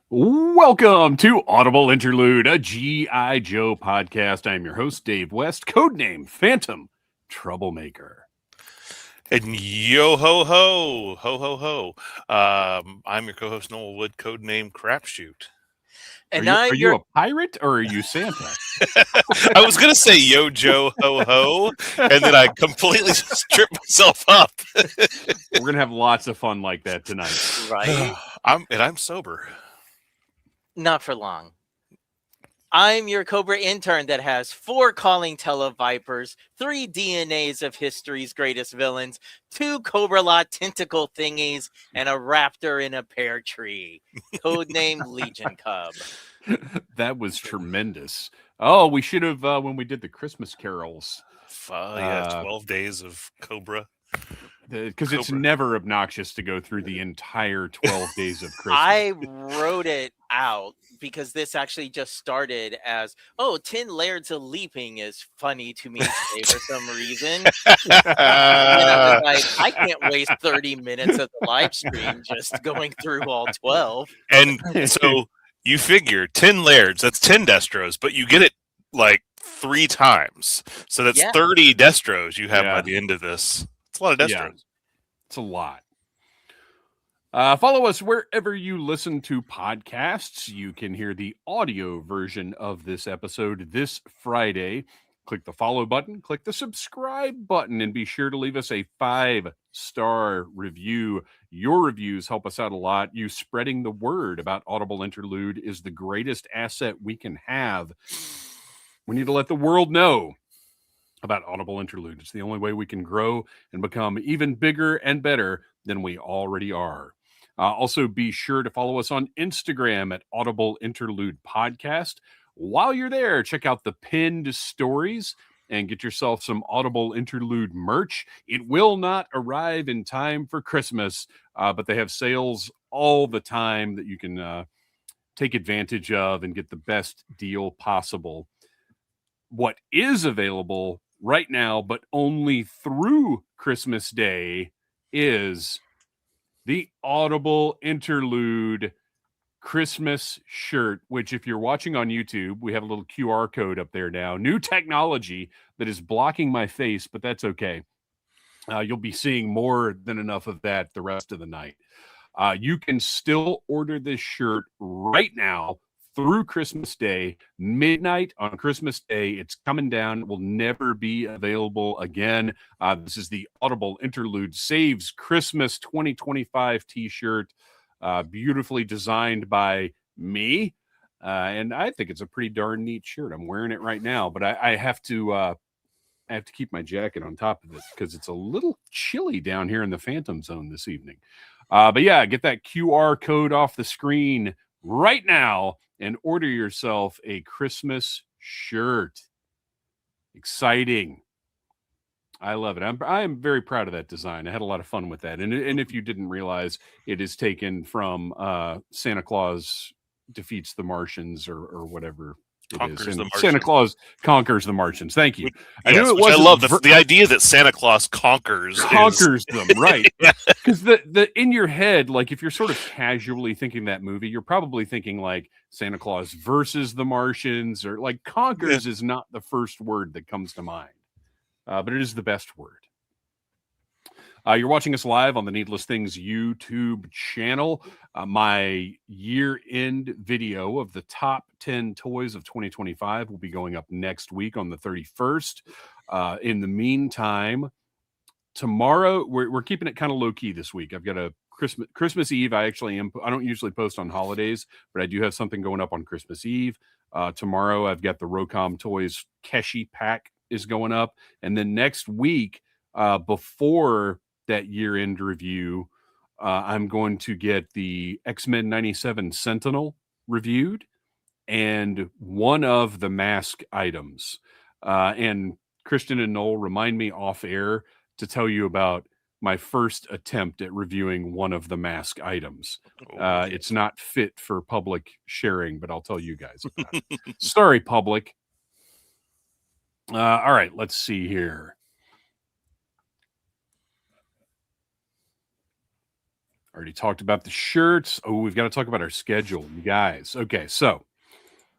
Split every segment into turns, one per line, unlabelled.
Welcome to Audible Interlude, a G.I. Joe podcast. I'm your host, Dave West, codename Phantom Troublemaker.
And yo ho ho, ho ho ho. I'm your co-host Noel Wood, codename Crapshoot.
And are you a pirate or are you Santa?
I was gonna say yo Joe ho ho, and then I completely stripped myself up.
We're gonna have lots of fun like that tonight,
right?
I'm sober.
Not for long. I'm your Cobra intern that has 4 calling televipers, 3 DNAs of history's greatest villains, 2 Cobra Law tentacle thingies, and a raptor in a pear tree. Codename Legion Cub.
That was tremendous. Oh, we should have when we did the Christmas carols.
12 days of Cobra.
Because it's never obnoxious to go through the entire 12 days of Christmas.
I wrote it out because this actually just started as, 10 layers of leaping is funny to me today for some reason. And I was like, I can't waste 30 minutes of the live stream just going through all 12.
And so you figure 10 layers, that's 10 destros, but you get it like 3 times. So that's 30 destros you have by the end of this. It's a lot of destros.
Yeah, it's a lot. Follow us wherever you listen to podcasts. You can hear the audio version of this episode this Friday. Click the follow button, click the subscribe button, and be sure to leave us a 5-star review. Your reviews help us out a lot. You spreading the word about Audible Interlude is the greatest asset we can have. We need to let the world know about Audible Interlude. It's the only way we can grow and become even bigger and better than we already are. Also, be sure to follow us on Instagram at Audible Interlude Podcast. While you're there, check out the pinned stories and get yourself some Audible Interlude merch. It will not arrive in time for Christmas, but they have sales all the time that you can take advantage of and get the best deal possible. What is available right now, but only through Christmas Day, is the Audible Interlude Christmas shirt, which if you're watching on YouTube, we have a little QR code up there now. New technology that is blocking my face, but that's okay. You'll be seeing more than enough of that the rest of the night. You can still order this shirt right now through Christmas Day, midnight on Christmas Day. It's coming down. It will never be available again. This is the Audible Interlude Saves Christmas 2025 t-shirt, beautifully designed by me. And I think it's a pretty darn neat shirt. I'm wearing it right now, but I have to keep my jacket on top of it because it's a little chilly down here in the Phantom Zone this evening. But yeah, get that QR code off the screen right now and order yourself a Christmas shirt. Exciting. I love it. I am very proud of that design. I had a lot of fun with that. And if you didn't realize, it is taken from Santa Claus Defeats the Martians or whatever it is. And Santa Claus Conquers the Martians. Thank you.
I love the idea that Santa Claus conquers
them, right? Because the in your head, like if you're sort of casually thinking that movie, you're probably thinking like Santa Claus versus the Martians, or like conquers is not the first word that comes to mind, but it is the best word. You're watching us live on the Needless Things YouTube channel. My year-end video of the top 10 toys of 2025 will be going up next week on the 31st. In the meantime, tomorrow, we're keeping it kind of low-key this week. I've got a Christmas Eve. I don't usually post on holidays, but I do have something going up on Christmas Eve. Tomorrow, I've got the Rocom Toys Keshi pack is going up. And then next week, before that year-end review, I'm going to get the X-Men 97 Sentinel reviewed and one of the mask items. And Kristian and Noel, remind me off air to tell you about my first attempt at reviewing one of the mask items. It's not fit for public sharing, but I'll tell you guys about it. Sorry, public. All right, let's see here. Already talked about the shirts. Oh, we've got to talk about our schedule, you guys. Okay, so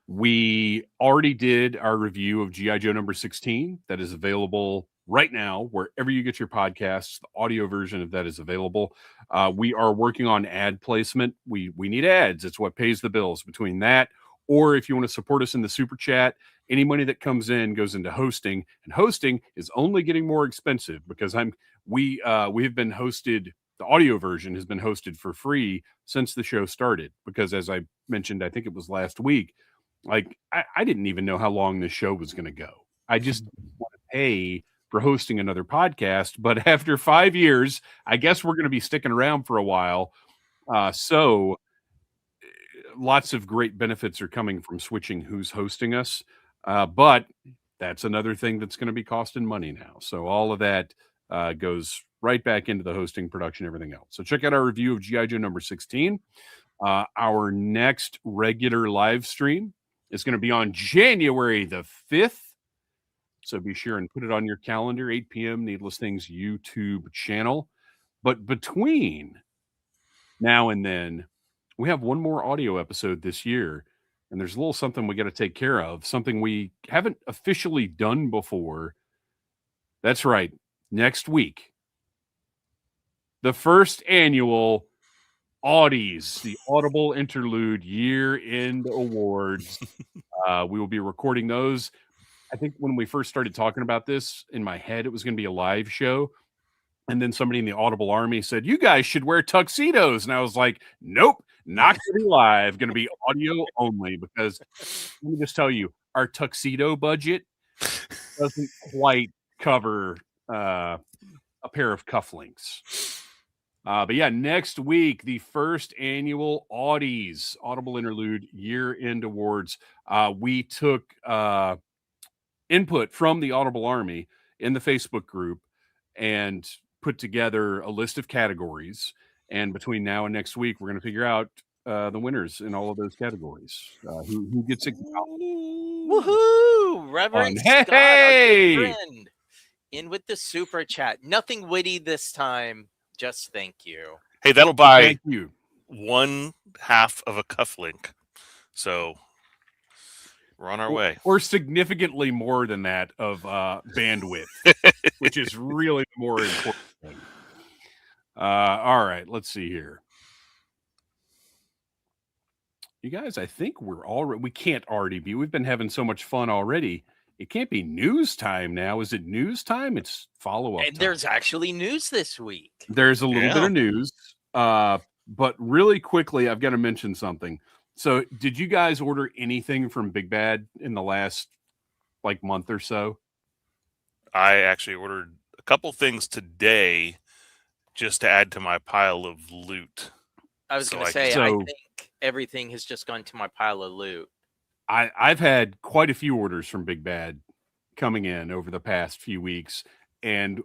we already did our review of G.I. Joe number 16. That is available right now, wherever you get your podcasts. The audio version of that is available. We are working on ad placement. We need ads. It's what pays the bills. Between that, or if you want to support us in the super chat, any money that comes in goes into hosting, and hosting is only getting more expensive because we have been hosted. The audio version has been hosted for free since the show started because, as I mentioned, I think it was last week, like I didn't even know how long this show was going to go. I just want to pay for hosting another podcast. But after 5 years, I guess we're going to be sticking around for a while. So lots of great benefits are coming from switching who's hosting us. But that's another thing that's going to be costing money now. So all of that goes right back into the hosting, production, everything else. So check out our review of G.I. Joe number 16. Our next regular live stream is going to be on January the 5th. So be sure and put it on your calendar, 8 p.m. Needless Things YouTube channel. But between now and then, we have one more audio episode this year. And there's a little something we got to take care of, something we haven't officially done before. That's right. Next week, the first annual Audies, the Audible Interlude Year-End Awards. We will be recording those. I think when we first started talking about this, in my head, it was going to be a live show. And then somebody in the Audible Army said, you guys should wear tuxedos. And I was like, nope, not going to be live. Going to be audio only because let me just tell you, our tuxedo budget doesn't quite cover a pair of cufflinks. But yeah, next week, the first annual Audies, Audible Interlude Year-End Awards. We took input from the Audible Army in the Facebook group and put together a list of categories. And between now and next week, we're going to figure out the winners in all of those categories. Who gets it?
Woohoo! Reverend Scott, our good friend, in with the super chat. Nothing witty this time. Just thank you.
Hey, that'll buy
thank you.
1/2 of a cufflink. So we're on our way.
Or significantly more than that of bandwidth, which is really the more important thing. All right, let's see here. You guys, I think we can't already be. We've been having so much fun already. It can't be news time now. Is it news time? It's follow-up time.
There's actually news this week.
There's a little bit of news. But really quickly, I've got to mention something. So did you guys order anything from Big Bad in the last month or so?
I actually ordered a couple things today just to add to my pile of loot.
I was going to say, I think everything has just gone to my pile of loot.
I've had quite a few orders from Big Bad coming in over the past few weeks, and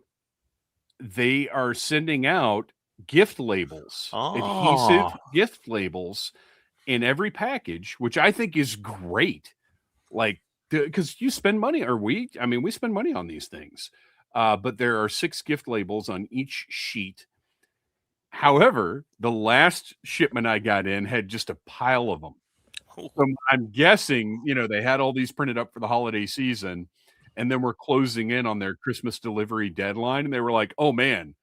they are sending out gift labels, adhesive gift labels in every package, which I think is great. Because you spend money, we spend money on these things. But there are 6 gift labels on each sheet. However, the last shipment I got in had just a pile of them. So I'm guessing, they had all these printed up for the holiday season, and then we're closing in on their Christmas delivery deadline. And they were like, oh man,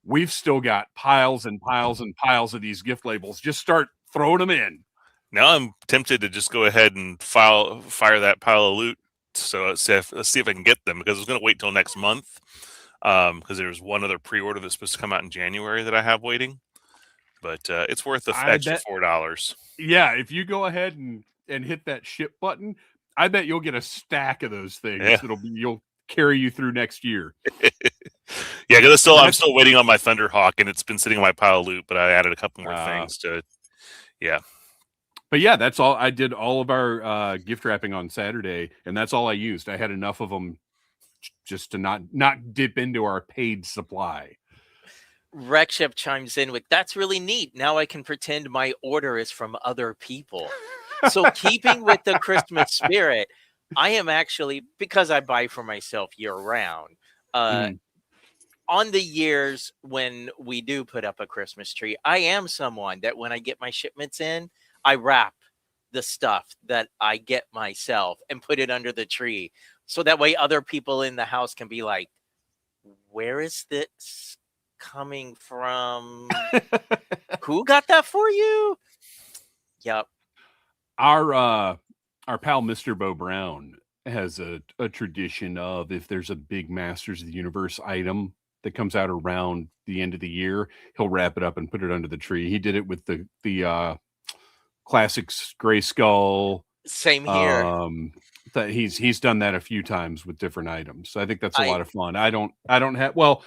we've still got piles and piles and piles of these gift labels. Just start throwing them in.
Now I'm tempted to just go ahead and fire that pile of loot. So let's see if I can get them, because I was going to wait till next month. Because there's one other pre-order that's supposed to come out in January that I have waiting. But it's worth the extra $4.
Yeah, if you go ahead and hit that ship button, I bet you'll get a stack of those things. Yeah. You'll carry you through next year.
Yeah, because I'm still waiting on my Thunderhawk, and it's been sitting on my pile of loot. But I added a couple more things to it. Yeah.
But yeah, that's all. I did all of our gift wrapping on Saturday, and that's all I used. I had enough of them just to not dip into our paid supply.
Rekship chimes in with, that's really neat. Now I can pretend my order is from other people. So keeping with the Christmas spirit, I am actually, because I buy for myself year round, on the years when we do put up a Christmas tree, I am someone that when I get my shipments in, I wrap the stuff that I get myself and put it under the tree. So that way other people in the house can be like, where is this coming from? Who got that for you? Yep.
Our pal Mr. Bo Brown has a tradition of, if there's a big Masters of the Universe item that comes out around the end of the year, he'll wrap it up and put it under the tree. He did it with the Classics Grayskull.
Same here.
That he's done that a few times with different items. So I think that's a
I-
lot of fun. I don't have, well,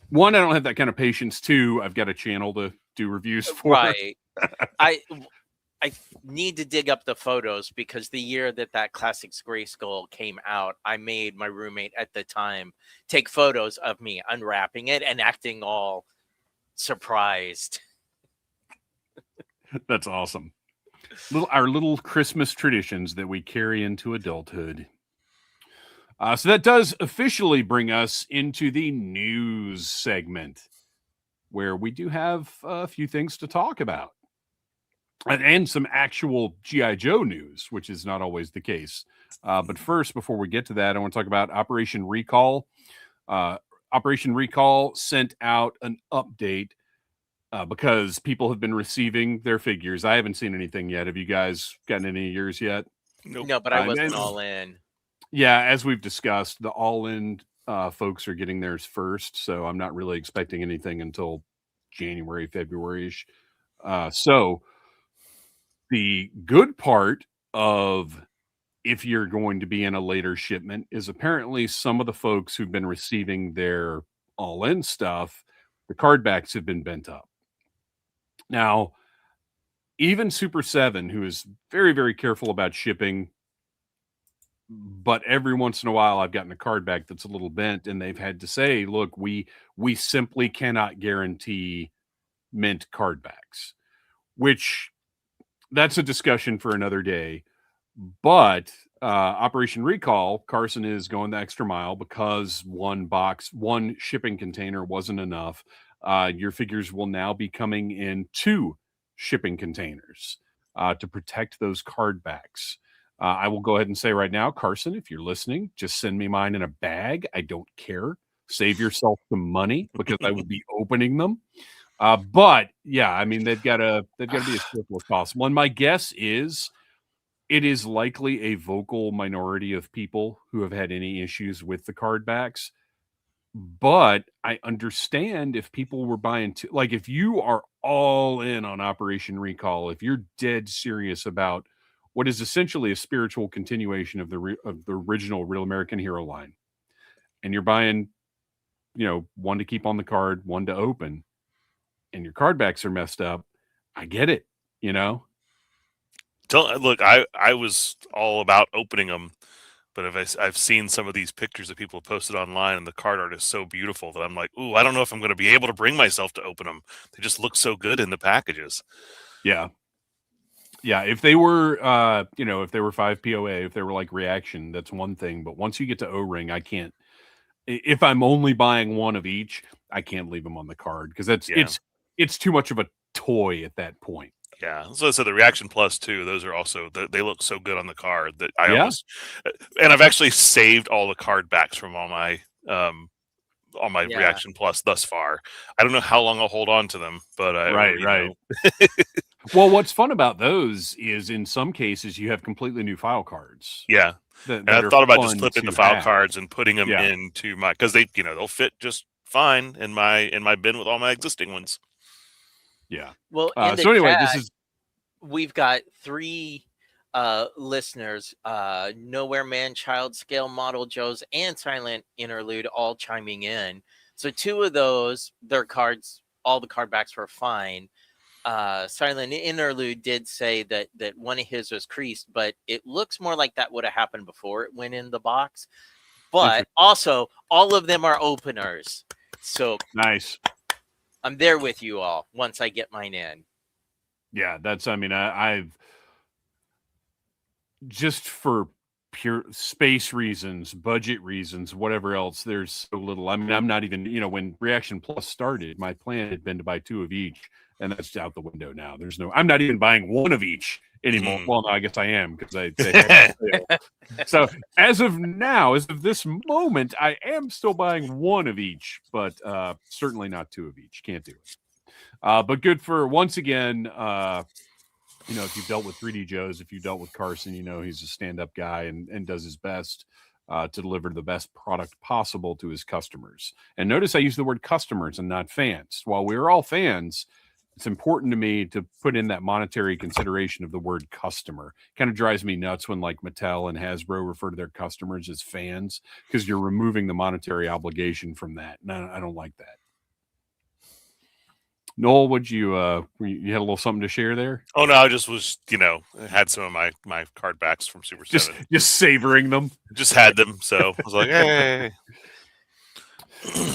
one, I don't have that kind of patience. Two, I've got a channel to do reviews for.
Right. I need to dig up the photos because the year that Classics Grayskull came out, I made my roommate at the time take photos of me unwrapping it and acting all surprised.
That's awesome. Our little Christmas traditions that we carry into adulthood. So that does officially bring us into the news segment, where we do have a few things to talk about. And some actual G.I. Joe news, which is not always the case. But first, before we get to that, I want to talk about Operation Recall. Operation Recall sent out an update because people have been receiving their figures. I haven't seen anything yet. Have you guys gotten any of yours yet?
Nope.
No, but I wasn't all in.
Yeah, as we've discussed, the all-in folks are getting theirs first, so I'm not really expecting anything until January, February-ish. So the good part of if you're going to be in a later shipment is apparently some of the folks who've been receiving their all-in stuff, the card backs have been bent up. Now, even Super 7, who is very, very careful about shipping, but every once in a while I've gotten a card back that's a little bent, and they've had to say, look, we simply cannot guarantee mint card backs, which that's a discussion for another day. But Operation Recall, Carson is going the extra mile because one shipping container wasn't enough. Your figures will now be coming in 2 shipping containers to protect those card backs. I will go ahead and say right now, Carson, if you're listening, just send me mine in a bag. I don't care. Save yourself some money because I will be opening them. But yeah, I mean, they've got to be as careful as possible. And my guess is it is likely a vocal minority of people who have had any issues with the card backs. But I understand if people were buying like if you are all in on Operation Recall, if you're dead serious about what is essentially a spiritual continuation of the original Real American Hero line, and you're buying, one to keep on the card, one to open, and your card backs are messed up, I get it,
Look, I was all about opening them, but I've seen some of these pictures that people posted online, and the card art is so beautiful that I'm like, ooh, I don't know if I'm going to be able to bring myself to open them. They just look so good in the packages.
Yeah. If they were, if they were 5 POA, if they were like reaction, that's one thing. But once you get to O-ring, I can't. If I'm only buying one of each, I can't leave them on the card because it's too much of a toy at that point.
Yeah, so the Reaction Plus too. Those are also they look so good on the card that I almost, and I've actually saved all the card backs from all my Reaction Plus thus far. I don't know how long I'll hold on to them, but
right. Well, what's fun about those is in some cases you have completely new file cards.
Yeah,
and
I thought about just flipping the file cards and putting them into my, because they'll fit just fine in my bin with all my existing ones.
Yeah.
Well,
so anyway,
we've got 3 listeners, Nowhere Man, Child Scale, Model Joe's, and Silent Interlude all chiming in. So 2 of those, all the card backs were fine. Silent Interlude did say that one of his was creased, but it looks more like that would have happened before it went in the box. But also, all of them are openers. So
nice.
I'm there with you all once I get mine in.
Yeah, I've just for pure space reasons, budget reasons, whatever else. There's so little. I mean, I'm not even, when Reaction Plus started, my plan had been to buy 2 of each, and that's out the window now. I'm not even buying 1 of each anymore. Well, no, I guess I am, because they have a sale. So as of now, as of this moment, I am still buying 1 of each, but certainly not 2 of each. Can't do it. But good for, once again, if you've dealt with 3D Joe's, if you've dealt with Carson, he's a stand-up guy and does his best to deliver the best product possible to his customers. And notice I use the word customers and not fans. While we're all fans, it's important to me to put in that monetary consideration of the word customer. Kind of drives me nuts when like Mattel and Hasbro refer to their customers as fans, because you're removing the monetary obligation from that. And I don't like that. Noel, would you had a little something to share there?
Oh no, I just was, had some of my card backs from Super 7.
Just savoring them.
Just had them, so I was like, hey.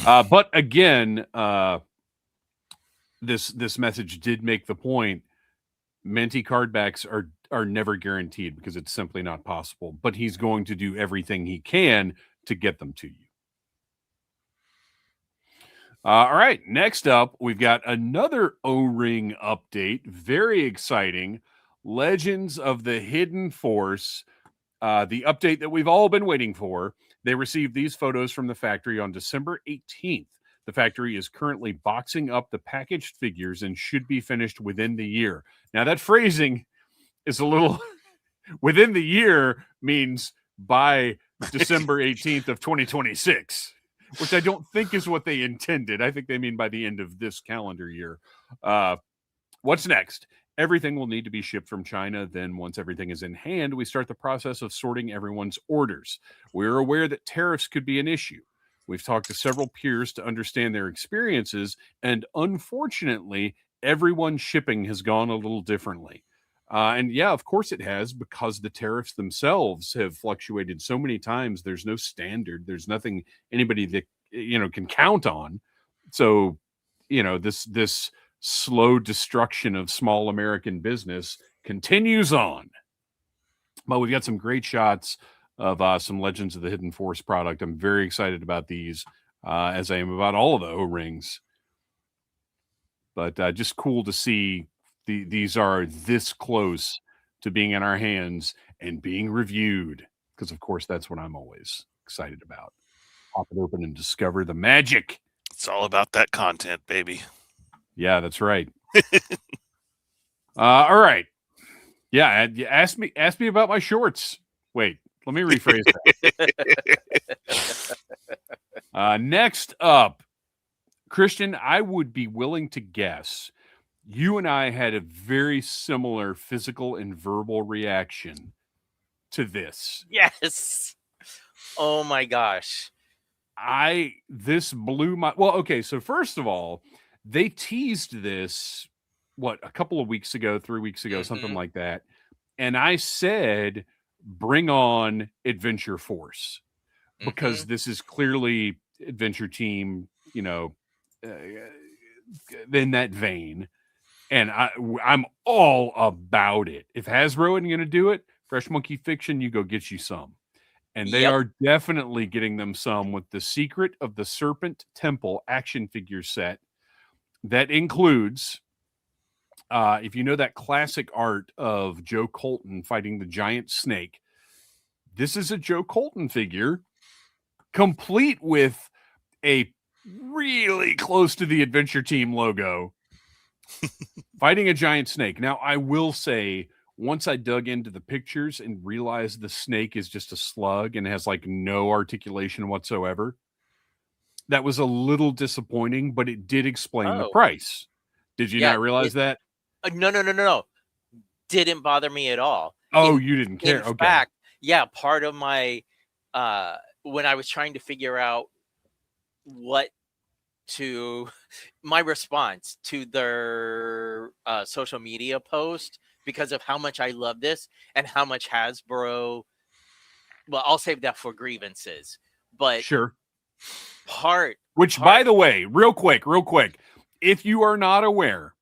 But again, this message did make the point: Menti card backs are never guaranteed, because it's simply not possible. But he's going to do everything he can to get them to you. All right, next up, we've got another O-Ring update. Very exciting. Legends of the Hidden Force, the update that we've all been waiting for. They received these photos from the factory on December 18th. The factory is currently boxing up the packaged figures and should be finished within the year. Now, that phrasing is a little... within the year means by December 18th of 2026. Which I don't think is what they intended. I think they mean by the end of this calendar year. What's next? Everything will need to be shipped from China. Then once everything is in hand, we start the process of sorting everyone's orders. We're aware that tariffs could be an issue. We've talked to several peers to understand their experiences, and unfortunately, everyone's shipping has gone a little differently. And yeah, of course it has, because the tariffs themselves have fluctuated so many times. There's no standard. There's nothing anybody that, can count on. So, this slow destruction of small American business continues on. But we've got some great shots of some Legends of the Hidden Force product. I'm very excited about these, as I am about all of the O-rings. But just cool to see these are this close to being in our hands and being reviewed, because of course that's what I'm always excited about. Pop it open and discover the magic.
It's all about that content, baby.
Yeah, that's right. All right. Yeah, ask me about my shorts. Wait, let me rephrase that. Next up, Kristian, I would be willing to guess you and I had a very similar physical and verbal reaction to this.
Yes. Oh my gosh.
This blew my... Well, okay, so first of all, they teased this, a couple of weeks ago, 3 weeks ago, something like that. And I said, bring on Adventure Force, because this is clearly Adventure Team, in that vein. And I'm all about it. If Hasbro isn't going to do it, Fresh Monkey Fiction, you go get you some. And they are definitely getting them some with the Secret of the Serpent Temple action figure set. That includes, if you know that classic art of Joe Colton fighting the giant snake, this is a Joe Colton figure, complete with a really close to the Adventure Team logo, fighting a giant snake. Now, I will say, once I dug into the pictures and realized the snake is just a slug and has like no articulation whatsoever, that was a little disappointing, but it did explain the price. Did you not realize that?
No. Didn't bother me at all.
Oh, you didn't care?
In fact, part of my, when I was trying to figure out my response to their social media post, because of how much I love this and how much Hasbro, well, I'll save that for grievances, but
sure.
Which,
by the way, real quick, if you are not aware,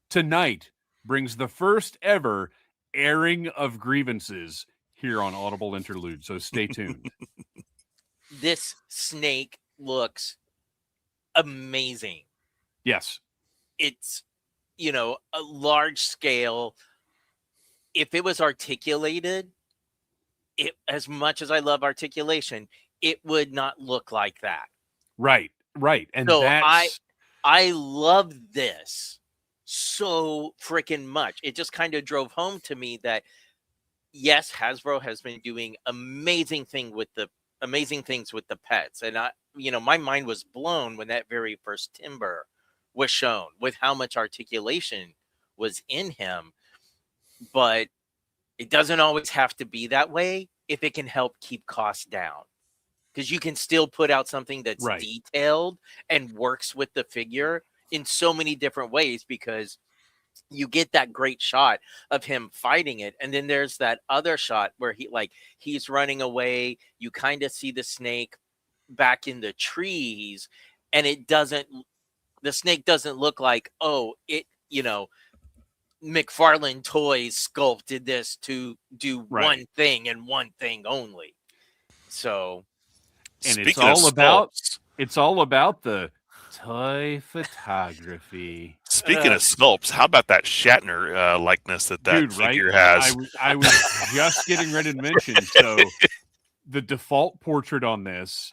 tonight brings the first ever airing of grievances here on Audible Interlude. So stay tuned.
This snake looks amazing.
Yes.
It's, a large scale. If it was articulated, as much as I love articulation, it would not look like that.
Right. And
So
that's...
I love this so freaking much. It just kind of drove home to me that yes, Hasbro has been doing amazing things with the pets, and my mind was blown when that very first Timber was shown with how much articulation was in him. But it doesn't always have to be that way if it can help keep costs down, because you can still put out something that's
Right.
detailed and works with the figure in so many different ways, because you get that great shot of him fighting it, and then there's that other shot where he's running away. You kind of see the snake back in the trees, and the snake doesn't look like, McFarlane Toys sculpted this to do one thing and one thing only. So,
and
Speaking of sculpts,
it's all about the toy photography.
Speaking of sculpts, how about that Shatner likeness that
Dude,
figure has?
I was just getting ready to mention. So the default portrait on this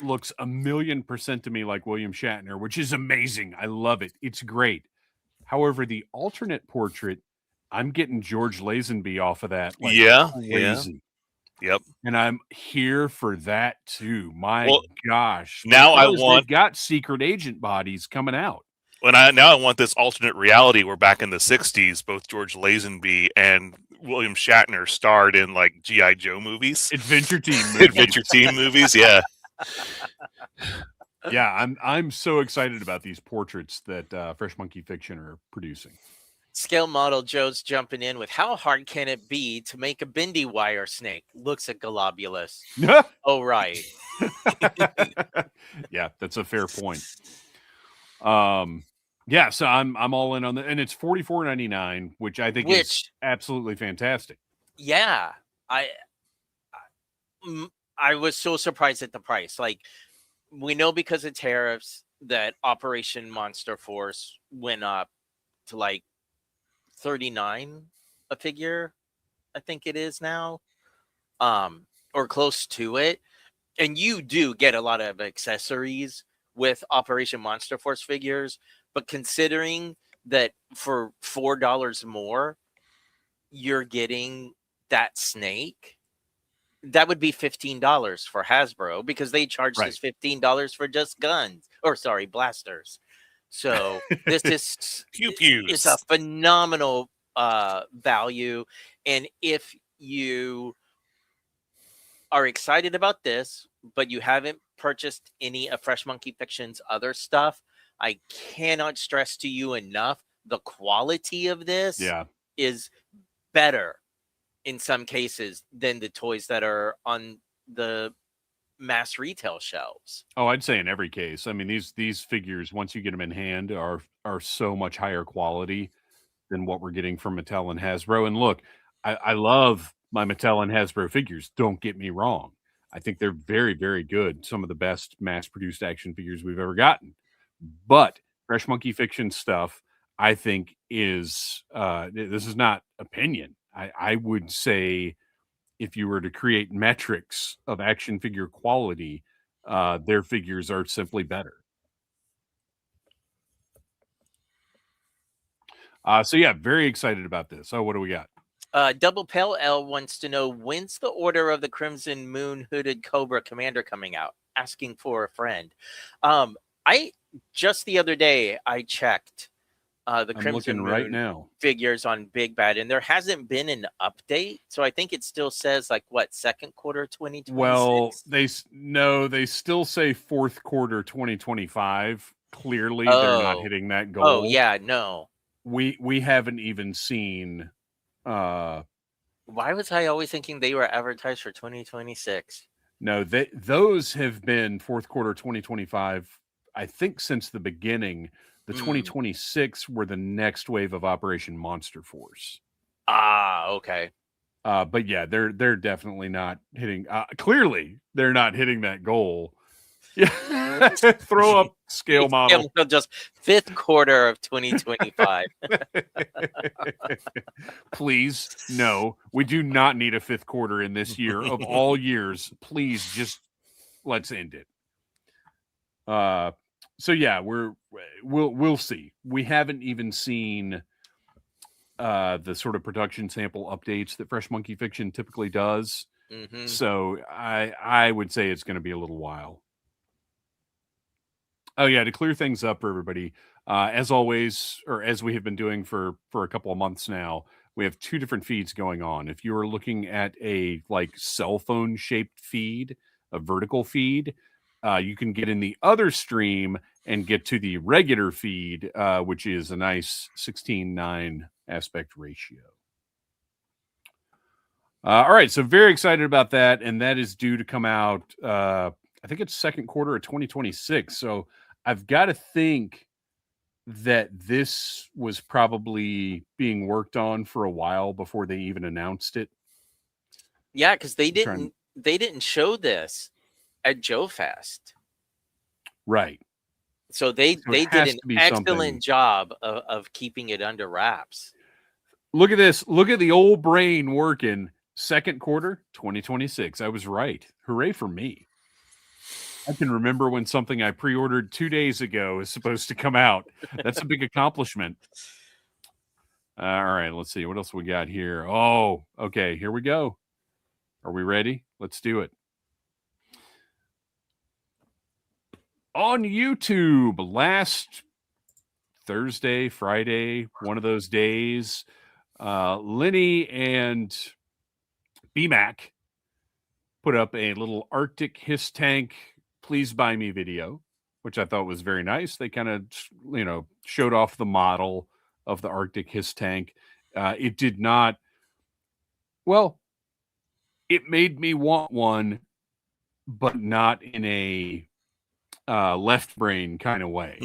looks 1,000,000% to me like William Shatner, which is amazing. I love it. It's great. However, the alternate portrait, I'm getting George Lazenby off of that. Like, crazy.
Yep.
And I'm here for that too. My gosh.
Now
they've got secret agent bodies coming out.
Now I want this alternate reality where back in the 60s, both George Lazenby and William Shatner starred in like G.I. Joe movies.
Adventure Team movies,
yeah.
Yeah, I'm so excited about these portraits that Fresh Monkey Fiction are producing.
Scale Model Joe's jumping in with, how hard can it be to make a bendy wire snake? Looks at Globulus. Oh, right.
Yeah, that's a fair point. Yeah, so I'm all in on that, and it's $44.99, which I think is absolutely fantastic.
Yeah, I was so surprised at the price. Like, we know because of tariffs that Operation Monster Force went up to like $39 a figure, I think it is now, or close to it. And you do get a lot of accessories with Operation Monster Force figures, but considering that for $4 more, you're getting that snake, that would be $15 for Hasbro, because they charge this $15 for just blasters. So this is it's a phenomenal value. And if you are excited about this, but you haven't purchased any of Fresh Monkey Fiction's other stuff, I cannot stress to you enough, the quality of this is better in some cases than the toys that are on the mass retail shelves.
Oh, I'd say in every case. I mean, these figures, once you get them in hand, are so much higher quality than what we're getting from Mattel and Hasbro. And look, I love my Mattel and Hasbro figures. Don't get me wrong. I think they're very, very good. Some of the best mass-produced action figures we've ever gotten. But Fresh Monkey Fiction stuff, I think, is this is not opinion. I would say, if you were to create metrics of action figure quality, their figures are simply better. So yeah, very excited about this. Oh, what do we got?
Double Pale L wants to know, when's the Order of the Crimson Moon Hooded Cobra Commander coming out? Asking for a friend. I just the other day I checked the Crimson Moon
right now
figures on Big Bad, and there hasn't been an update, so I think it still says like what, second quarter 2026.
Well, they still say fourth quarter 2025. Clearly, they're not hitting that goal.
Oh yeah, no.
We haven't even seen.
Why was I always thinking they were advertised for 2026?
No, those have been fourth quarter 2025. I think since the beginning. The 2026 were the next wave of Operation Monster Force.
Ah, okay.
But yeah, they're definitely not hitting. Clearly, they're not hitting that goal. Yeah, throw up scale model.
Just fifth quarter of 2025.
Please, no, we do not need a fifth quarter in this year of all years. Please, just let's end it. So yeah, we'll see. We haven't even seen the sort of production sample updates that Fresh Monkey Fiction typically does.
Mm-hmm.
So I would say it's going to be a little while. Oh yeah, to clear things up for everybody, as always, or as we have been doing for a couple of months now, we have two different feeds going on. If you are looking at a like cell phone shaped feed, a vertical feed, you can get in the other stream and get to the regular feed, which is a nice 16:9 aspect ratio. All right, so very excited about that, and that is due to come out. I think it's second quarter of 2026. So I've got to think that this was probably being worked on for a while before they even announced it.
Yeah, because they didn't show this at Joe Fest.
Right.
So they did an excellent job of keeping it under wraps.
Look at this. Look at the old brain working. Second quarter, 2026. I was right. Hooray for me. I can remember when something I pre-ordered 2 days ago is supposed to come out. That's a big accomplishment. All right, let's see. What else we got here? Oh, okay. Here we go. Are we ready? Let's do it. On YouTube, last Thursday, Friday, one of those days, Lenny and BMAC put up a little Arctic Hiss Tank Please Buy Me video, which I thought was very nice. They kind of, showed off the model of the Arctic Hiss Tank. It did not, well, it made me want one, but not in a left brain kind of way.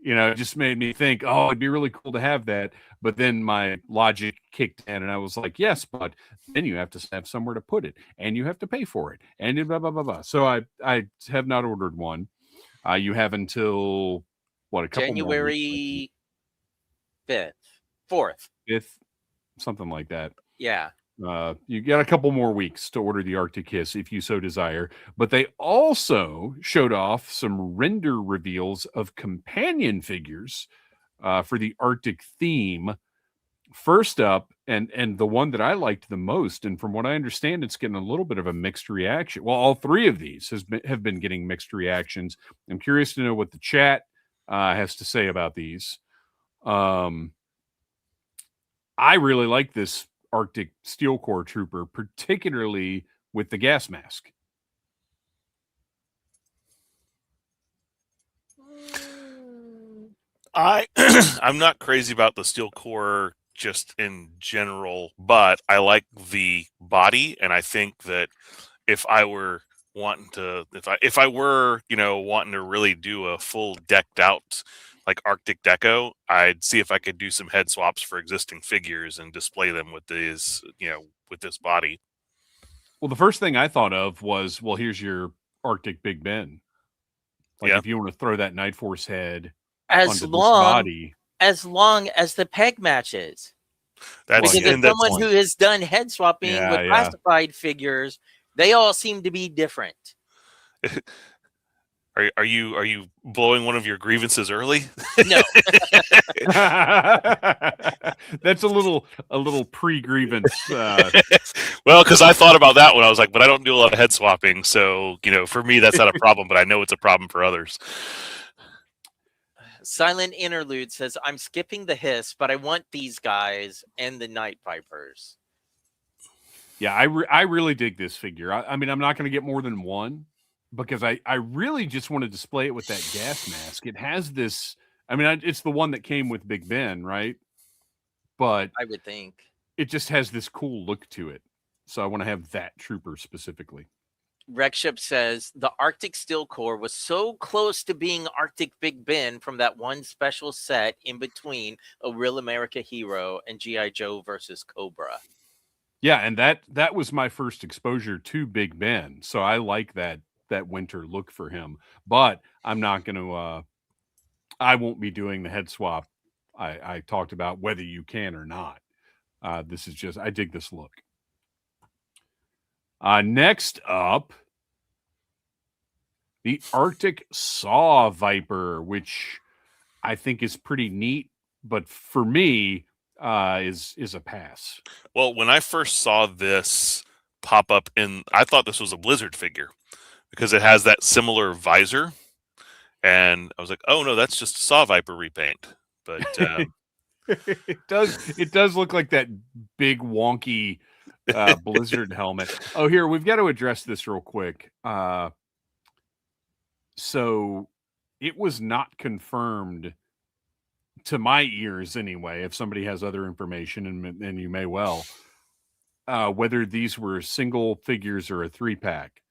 It just made me think, oh, it'd be really cool to have that. But then my logic kicked in and I was like, yes, but then you have to have somewhere to put it and you have to pay for it and blah, blah, blah, blah. So I have not ordered one. You have until a couple
January 5th, 4th,
5th, something like that.
Yeah.
You got a couple more weeks to order the Arctic Hiss if you so desire. But they also showed off some render reveals of companion figures for the Arctic theme. First up, and the one that I liked the most, and from what I understand, it's getting a little bit of a mixed reaction. Well, all three of these have been getting mixed reactions. I'm curious to know what the chat has to say about these. I really like this Arctic Steel Corps Trooper, particularly with the gas mask.
I'm not crazy about the Steel Corps just in general, but I like the body, and I think that if I were wanting to really do a full decked out like Arctic deco, I'd see if I could do some head swaps for existing figures and display them with these, with this body.
Well, the first thing I thought of was, well, here's your Arctic Big Ben. Like if you want to throw that Night Force head onto this body.
As long as the peg matches. Because as someone who has done head swapping with classified figures, they all seem to be different.
Are you blowing one of your grievances early?
No.
That's a little pre-grievance.
Well, because I thought about that one. I was like, but I don't do a lot of head swapping, so for me that's not a problem. But I know it's a problem for others.
Silent Interlude says, I'm skipping the Hiss, but I want these guys and the Night Vipers.
Yeah, I really dig this figure. I mean, I'm not going to get more than one because I really just want to display it with that gas mask. It has this, I mean, it's the one that came with Big Ben, right? But
I would think
it just has this cool look to it. So I want to have that trooper specifically.
Rexship says the Arctic Steel Corps was so close to being Arctic Big Ben from that one special set in between A Real America Hero and G.I. Joe versus Cobra.
Yeah, and that was my first exposure to Big Ben, so I like that winter look for him. But I'm not going to. I won't be doing the head swap. I talked about whether you can or not. This is just I dig this look. Next up, the Arctic Saw Viper, which I think is pretty neat, but for me, is a pass.
Well, when I first saw this pop up I thought this was a Blizzard figure because it has that similar visor, and I was like, "Oh no, that's just a Saw Viper repaint." But
It does look like that big wonky Blizzard helmet. Oh, here we've got to address this real quick. So it was not confirmed to my ears anyway. If somebody has other information, and you may well, whether these were single figures or a 3-pack.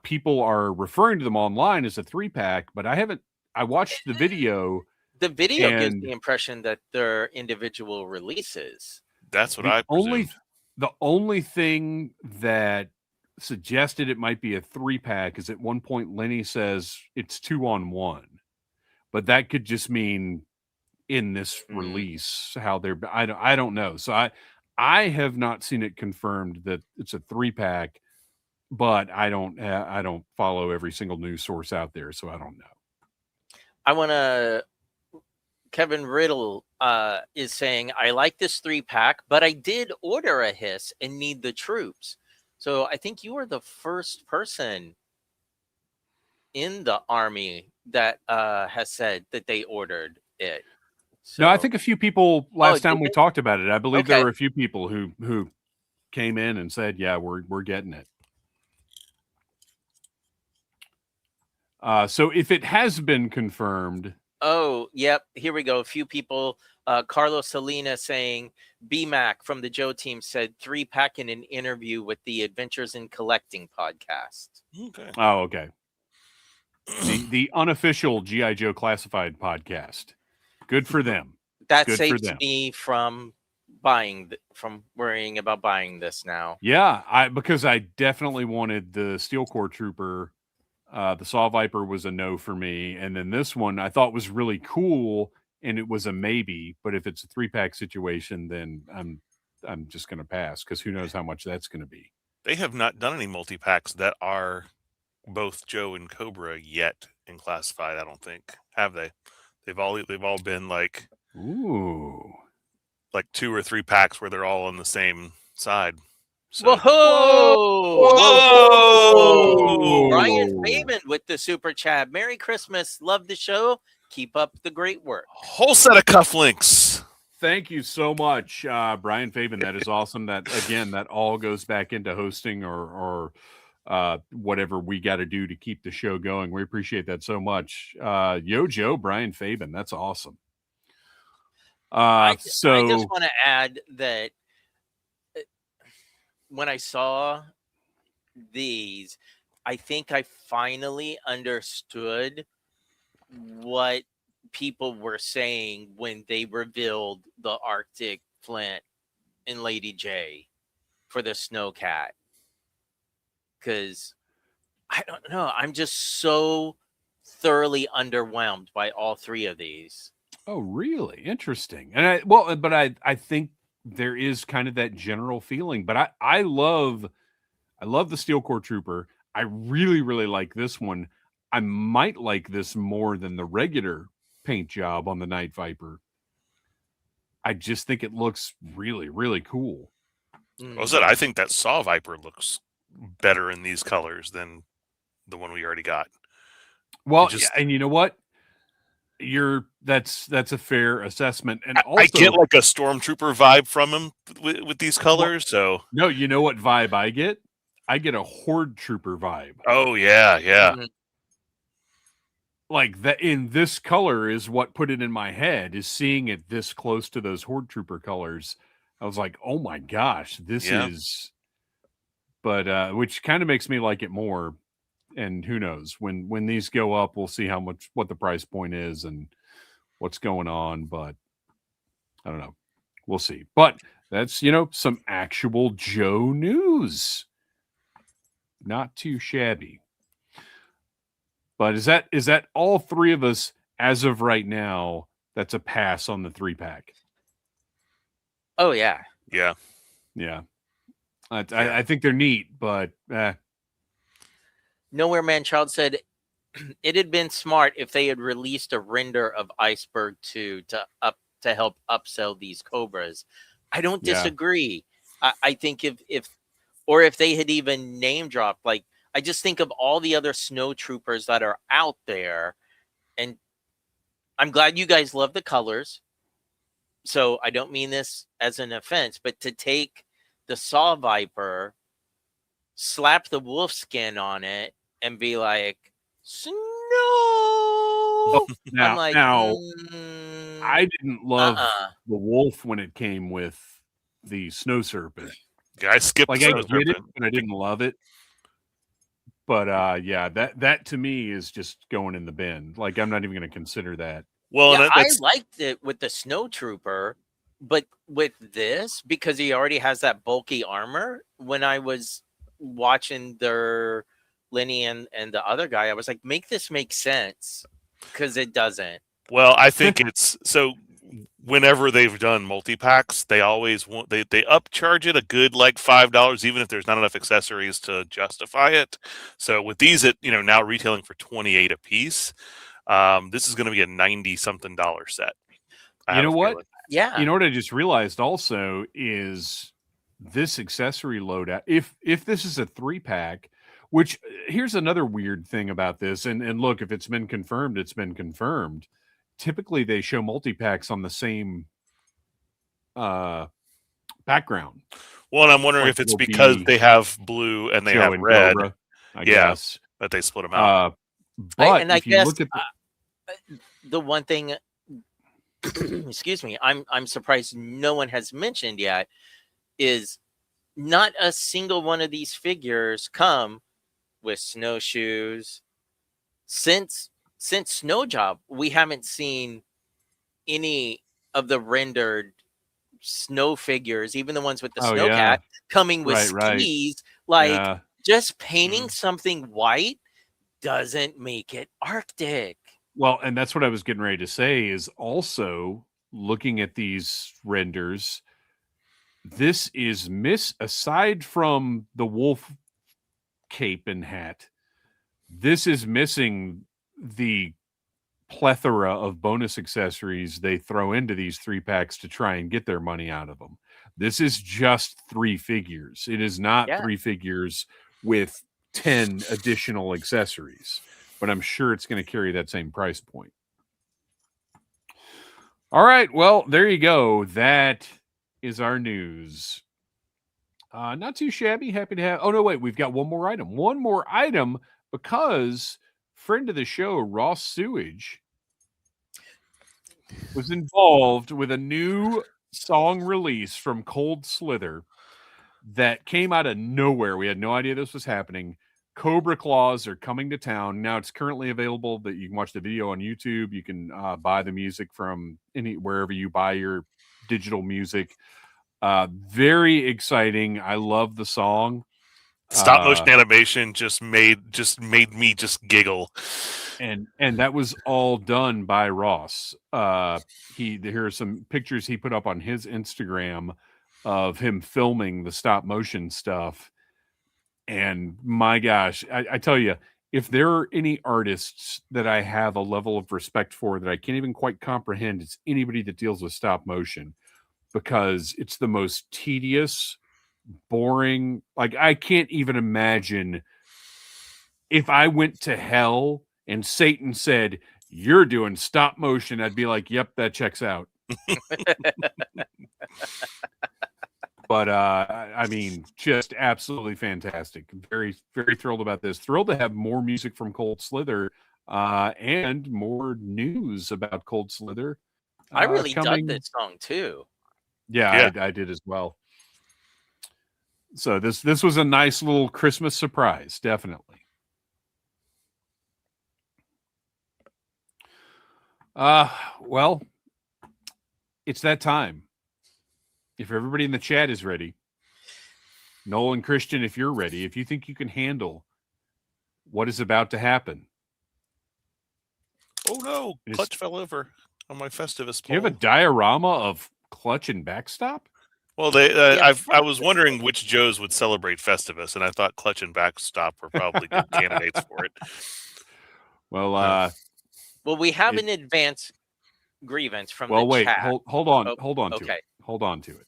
People are referring to them online as a 3-pack, but I watched the video.
The video gives the impression that they're individual releases.
That's what I presumed.
The only thing that suggested it might be a 3-pack is at one point Lenny says it's 2-on-1, but that could just mean in this release how they're. I don't know. So I have not seen it confirmed that it's a 3-pack, but I don't follow every single news source out there, so I don't know.
Kevin Riddle is saying, I like this 3-pack, but I did order a hiss and need the troops. So I think you were the first person in the army that has said that they ordered it. So,
no, I think a few people last time we talked about it. I believe there were a few people who came in and said, "Yeah, we're getting it." So if it has been confirmed.
Oh, yep. Here we go. A few people. Carlos Salinas saying BMAC from the Joe team said 3-pack in an interview with the Adventures in Collecting podcast.
Okay.
Oh, okay. The unofficial G.I. Joe Classified podcast. Good for them.
That saves me from worrying about buying this now.
Yeah, because I definitely wanted the Steel Core Trooper. The Saw Viper was a no for me, and then this one I thought was really cool, and it was a maybe. But if it's a 3-pack situation, then I'm just going to pass because who knows how much that's going to be.
They have not done any multi-packs that are both Joe and Cobra yet in Classified. I don't think, have they? They've all been like 2 or 3 packs where they're all on the same side. So.
Whoa! Brian Fabian with the super chat. Merry Christmas. Love the show. Keep up the great work.
Whole set of cufflinks.
Thank you so much, Brian Fabian. That is awesome. That again, that all goes back into hosting or whatever we got to do to keep the show going. We appreciate that so much. Yo Joe, Brian Fabian. That's awesome. I just
want to add that when I saw these, I think I finally understood what people were saying when they revealed the Arctic Flint and Lady J for the Snowcat. Because I don't know, I'm just so thoroughly underwhelmed by all 3 of these.
Oh, really? Interesting. And I think there is kind of that general feeling, but I love the Steel Core Trooper. I really, really like this one. I might like this more than the regular paint job on the Night Viper. I just think it looks really, really cool.
I think that Saw Viper looks better in these colors than the one we already got.
Well, and you know what? That's a fair assessment. And also,
I get like a Stormtrooper vibe from him with these colors.
No, you know what vibe I get? I get a Horde Trooper vibe.
Oh yeah.
Mm-hmm.
Like that in this color is what put it in my head, is seeing it this close to those Horde Trooper colors. I was like, oh my gosh, this is. But which kind of makes me like it more. And who knows, when these go up, we'll see what the price point is and what's going on. But I don't know. We'll see. But That's, some actual Joe news. Not too shabby. But is that all three of us as of right now? That's a pass on the 3-pack.
Oh yeah.
Yeah.
Yeah. I think they're neat, but
Nowhere Man Child said it had been smart if they had released a render of Iceberg 2 to help upsell these Cobras. I don't
Yeah.
disagree. I think if they had even name dropped, like, I just think of all the other snow troopers that are out there, and I'm glad you guys love the colors. So I don't mean this as an offense, but to take the Saw Viper, slap the wolf skin on it, and be like, snow. I'm like,
I didn't love
uh-uh.
the wolf when it came with the snow serpent.
Yeah, I skipped
Like,
the
I
snow
get it,
serpent.
and I didn't love it. But yeah, that to me is just going in the bin. Like, I'm not even going to consider that.
Well,
Yeah,
and
I
that's
liked it with the snow trooper, but with this, because he already has that bulky armor, when I was watching their Lenny and the other guy, I was like, make this make sense, because it doesn't.
well, I think it's so. Whenever they've done multi-packs, they always want they upcharge it a good like $5, even if there's not enough accessories to justify it. So with these, at now retailing for $28 a piece, this is going to be a $90-something set. I
You
have
know
a
what?
feeling.
Yeah.
You know what I just realized also is this accessory loadout. If this is a 3-pack, which here's another weird thing about this, and look, if it's been confirmed, it's been confirmed. Typically, they show multi-packs on the same background.
Well, and I'm wondering
Like,
if it's
it'll
because
be
they have blue and they
Joe
have
and
red.
Cobra, I
Yeah.
guess.
That they split them out.
But
And I
if you
guess
look at
the one thing, excuse me, I'm surprised no one has mentioned yet is not a single one of these figures come with snowshoes. Since Snow Job, we haven't seen any of the rendered snow figures, even the ones with the snowcat, coming with
Right.
skis. Like,
Yeah.
just painting something white doesn't make it Arctic.
Well, and that's what I was getting ready to say is also looking at these renders, this is aside from the wolf cape and hat, this is missing the plethora of bonus accessories they throw into these 3-packs to try and get their money out of them. This is just 3 figures. It is not 3 figures with 10 additional accessories, but I'm sure it's going to carry that same price point. All right, well, there you go. That is our news. Not too shabby. Happy to have. Oh no, wait, we've got one more item. One more item because friend of the show, Ross Sewage, was involved with a new song release from Cold Slither that came out of nowhere. We had no idea this was happening. Cobra Claws are coming to town. Now it's currently available that you can watch the video on YouTube. You can buy the music from wherever you buy your digital music. Very exciting. I love the song.
Stop motion animation just made me just giggle.
And that was all done by Ross. Here are some pictures he put up on his Instagram of him filming the stop motion stuff. And my gosh, I tell you, if there are any artists that I have a level of respect for that I can't even quite comprehend, it's anybody that deals with stop motion, because it's the most tedious, boring. Like, I can't even imagine if I went to hell and Satan said, "You're doing stop motion," I'd be like, "Yep, that checks out." But I mean, just absolutely fantastic. Very, very thrilled about this. Thrilled to have more music from Cold Slither and more news about Cold Slither.
I really
coming.
dug this song too.
Yeah. I did as well. So this was a nice little Christmas surprise, definitely. Well, it's that time. if everybody in the chat is ready, Noel and Kristian, if you're ready, if you think you can handle what is about to happen.
Oh no, Clutch fell over on my Festivus
Do you have a
poll.
diorama of Clutch and Backstop?
Well, I was wondering which Joes would celebrate Festivus, and I thought Clutch and Backstop were probably good candidates for it.
Well,
well, we have an advance grievance from the
wait,
chat.
hold on to it. Hold on to it.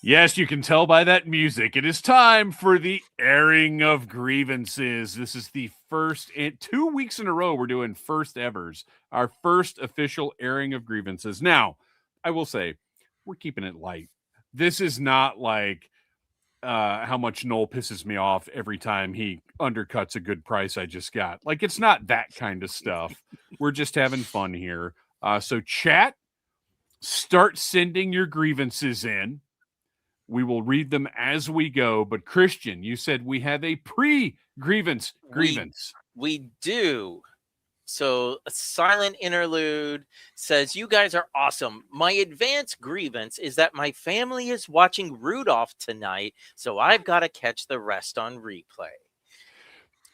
Yes, you can tell by that music. It is time for the airing of grievances. This is the first, 2 weeks in a row, we're doing first evers, our first official airing of grievances. Now, I will say, we're keeping it light. This is not like how much Noel pisses me off every time he undercuts a good price I just got. Like, it's not that kind of stuff. We're just having fun here. So chat, start sending your grievances in. We will read them as we go. But Kristian, you said we have a pre-grievance grievance.
We do. So a silent interlude says, you guys are awesome. My advanced grievance is that my family is watching Rudolph tonight, so I've got to catch the rest on replay.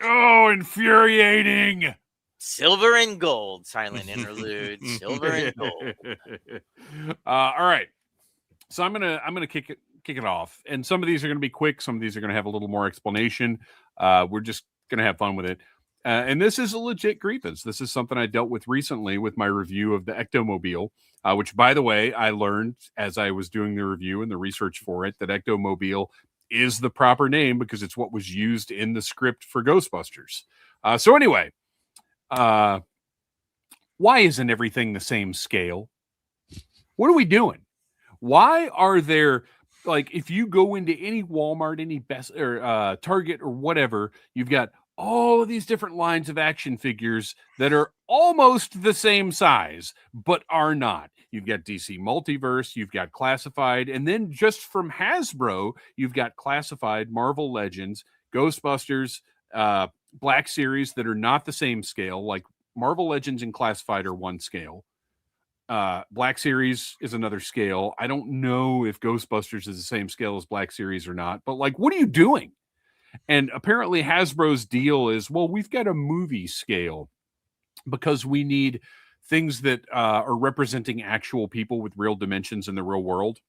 Oh, infuriating.
Silver and gold, silent interlude. Silver and gold.
All right. So I'm gonna kick it off. And some of these are gonna be quick, some of these are gonna have a little more explanation. We're just gonna have fun with it. And this is a legit grievance. This is something I dealt with recently with my review of the Ectomobile, which, by the way, I learned as I was doing the review and the research for it that Ectomobile is the proper name because it's what was used in the script for Ghostbusters. So anyway, why isn't everything the same scale? What are we doing? Why are there, like, if you go into any Walmart, any Best or Target or whatever, you've got all of these different lines of action figures that are almost the same size, but are not. You've got DC Multiverse, you've got Classified, and then just from Hasbro, you've got Classified, Marvel Legends, Ghostbusters, Black Series that are not the same scale. Like Marvel Legends and Classified are one scale. Black Series is another scale. I don't know if Ghostbusters is the same scale as Black Series or not, but like, what are you doing? And apparently Hasbro's deal is, well, we've got a movie scale because we need things that are representing actual people with real dimensions in the real world.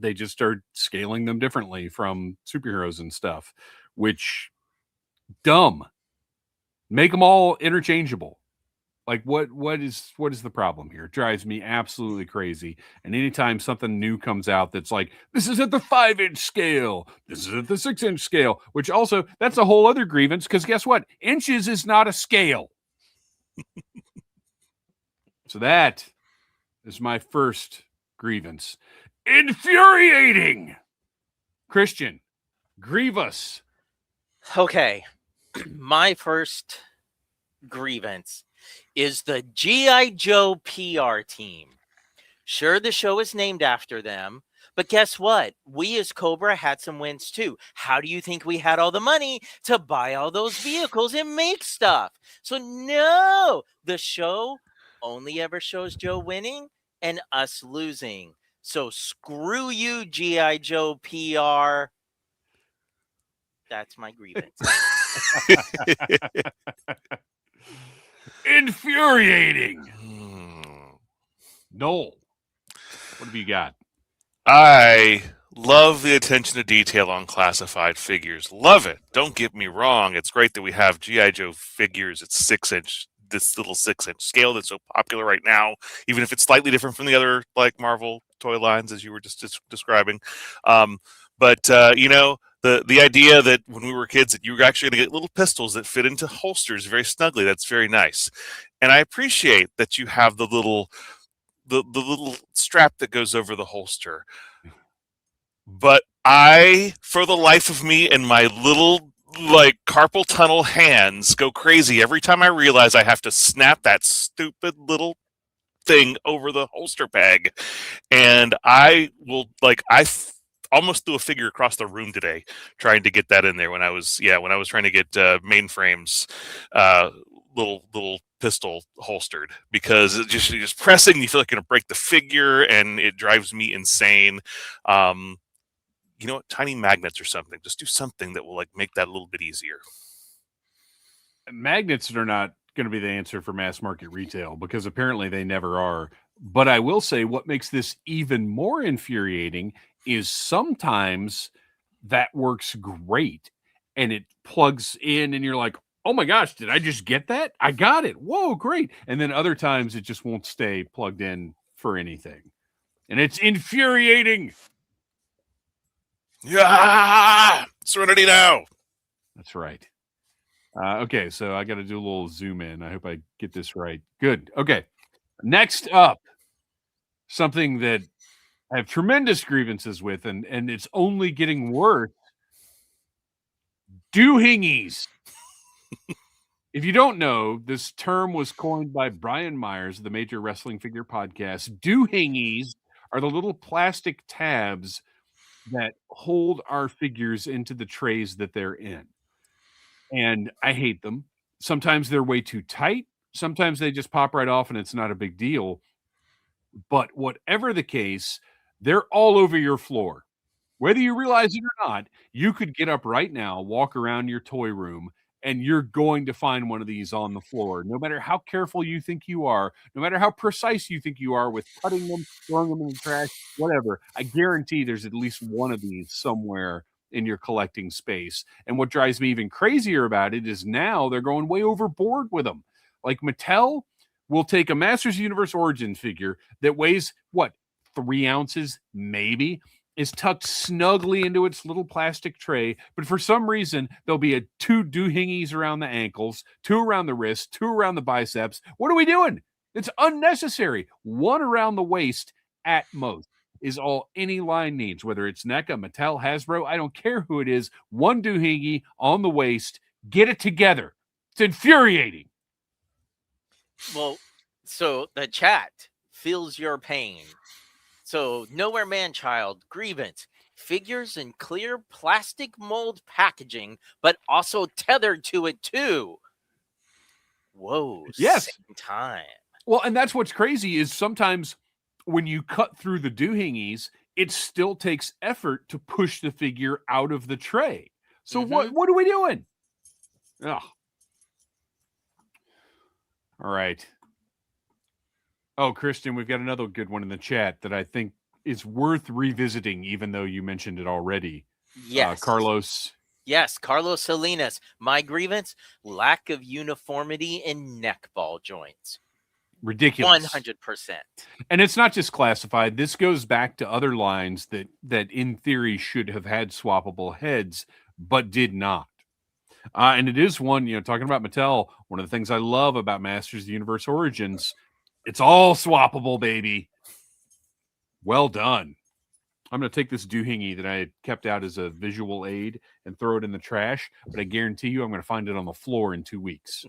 They just start scaling them differently from superheroes and stuff, which dumb. Make them all interchangeable. Like, what is the problem here? It drives me absolutely crazy. And anytime something new comes out that's like, this is at the 5-inch scale, this is at the 6-inch scale, which also, that's a whole other grievance, because guess what? Inches is not a scale. So that is my first grievance. Infuriating! Kristian, grieve us.
Okay. My first grievance is the G.I. Joe PR team. Sure, the show is named after them, but guess what? We as Cobra had some wins too. How do you think we had all the money to buy all those vehicles and make stuff? So no, the show only ever shows Joe winning and us losing. So screw you, G.I. Joe PR. That's my grievance.
Infuriating. Noel, what have you got?
I love the attention to detail on classified figures. Love it. Don't get me wrong. It's great that we have G.I. Joe figures at 6-inch, this little 6-inch scale that's so popular right now, even if it's slightly different from the other like Marvel toy lines, as you were just describing. You know, the idea that when we were kids that you were actually going to get little pistols that fit into holsters very snugly, that's very nice. And I appreciate that you have the little strap that goes over the holster. But I, for the life of me, and my little like carpal tunnel hands go crazy every time I realize I have to snap that stupid little thing over the holster bag. And I will almost threw a figure across the room today trying to get that in there when I was trying to get Mainframe's little pistol holstered, because it's just pressing, you feel like you're gonna break the figure, and it drives me insane. You know what? Tiny magnets or something. Just do something that will like make that a little bit easier.
Magnets are not going to be the answer for mass market retail, because apparently they never are. But I will say what makes this even more infuriating is sometimes that works great and it plugs in and you're like, oh my gosh, did I just get that? I got it. Whoa, great. And then other times it just won't stay plugged in for anything. And it's infuriating.
Yeah, Serenity now.
That's right. Okay, so I got to do a little zoom in. I hope I get this right. Good. Okay. Next up, something that I have tremendous grievances with, and it's only getting worse. Doohingies. If you don't know, this term was coined by Brian Myers of the Major Wrestling Figure Podcast. Doohingies are the little plastic tabs that hold our figures into the trays that they're in. And I hate them. Sometimes they're way too tight. Sometimes they just pop right off and it's not a big deal. But whatever the case, they're all over your floor. Whether you realize it or not, you could get up right now, walk around your toy room, and you're going to find one of these on the floor. No matter how careful you think you are, no matter how precise you think you are with cutting them, throwing them in the trash, whatever, I guarantee there's at least one of these somewhere in your collecting space. And what drives me even crazier about it is now they're going way overboard with them. Like Mattel will take a Masters Universe Origin figure that weighs, 3 ounces, maybe, is tucked snugly into its little plastic tray, but for some reason, there'll be 2 doohingies around the ankles, 2 around the wrists, 2 around the biceps. What are we doing? It's unnecessary. 1 around the waist at most is all any line needs, whether it's NECA, Mattel, Hasbro, I don't care who it is. 1 doohingy on the waist. Get it together. It's infuriating.
Well, so the chat feels your pain. So, Nowhere Man Child, grievance, figures in clear plastic mold packaging, but also tethered to it too. Whoa,
Yes.
same time.
Well, and that's what's crazy is sometimes when you cut through the doohingies, it still takes effort to push the figure out of the tray. So what are we doing? Ugh. All right. Oh, Kristian, we've got another good one in the chat that I think is worth revisiting, even though you mentioned it already.
Yes.
Carlos.
Yes, Carlos Salinas. My grievance, lack of uniformity in neck ball joints.
Ridiculous.
100%.
And it's not just classified. This goes back to other lines that in theory should have had swappable heads, but did not. And it is one, talking about Mattel, one of the things I love about Masters of the Universe Origins, it's all swappable, baby. Well done. I'm going to take this doohingy that I kept out as a visual aid and throw it in the trash, but I guarantee you I'm going to find it on the floor in 2 weeks.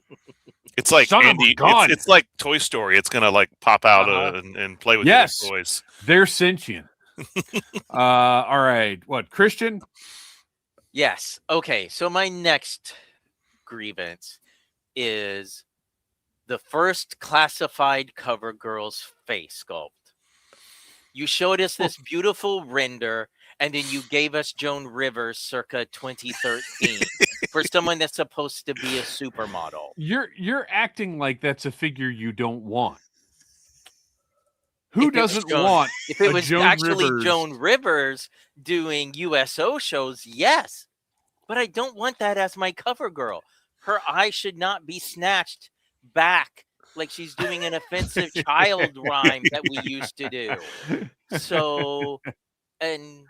It's like Andy, it's like Toy Story. It's going to like pop out and play with your toys.
They're sentient. All right. What, Kristian?
Yes. Okay. So my next grievance is the first classified cover girl's face sculpt. You showed us this beautiful render, and then you gave us Joan Rivers circa 2013 for someone that's supposed to be a supermodel.
You're acting like that's a figure you don't want. Who doesn't want
if it was
Joan
actually
Rivers?
Joan Rivers doing USO shows, yes. But I don't want that as my cover girl. Her eye should not be snatched back like she's doing an offensive child rhyme that we used to do. So, and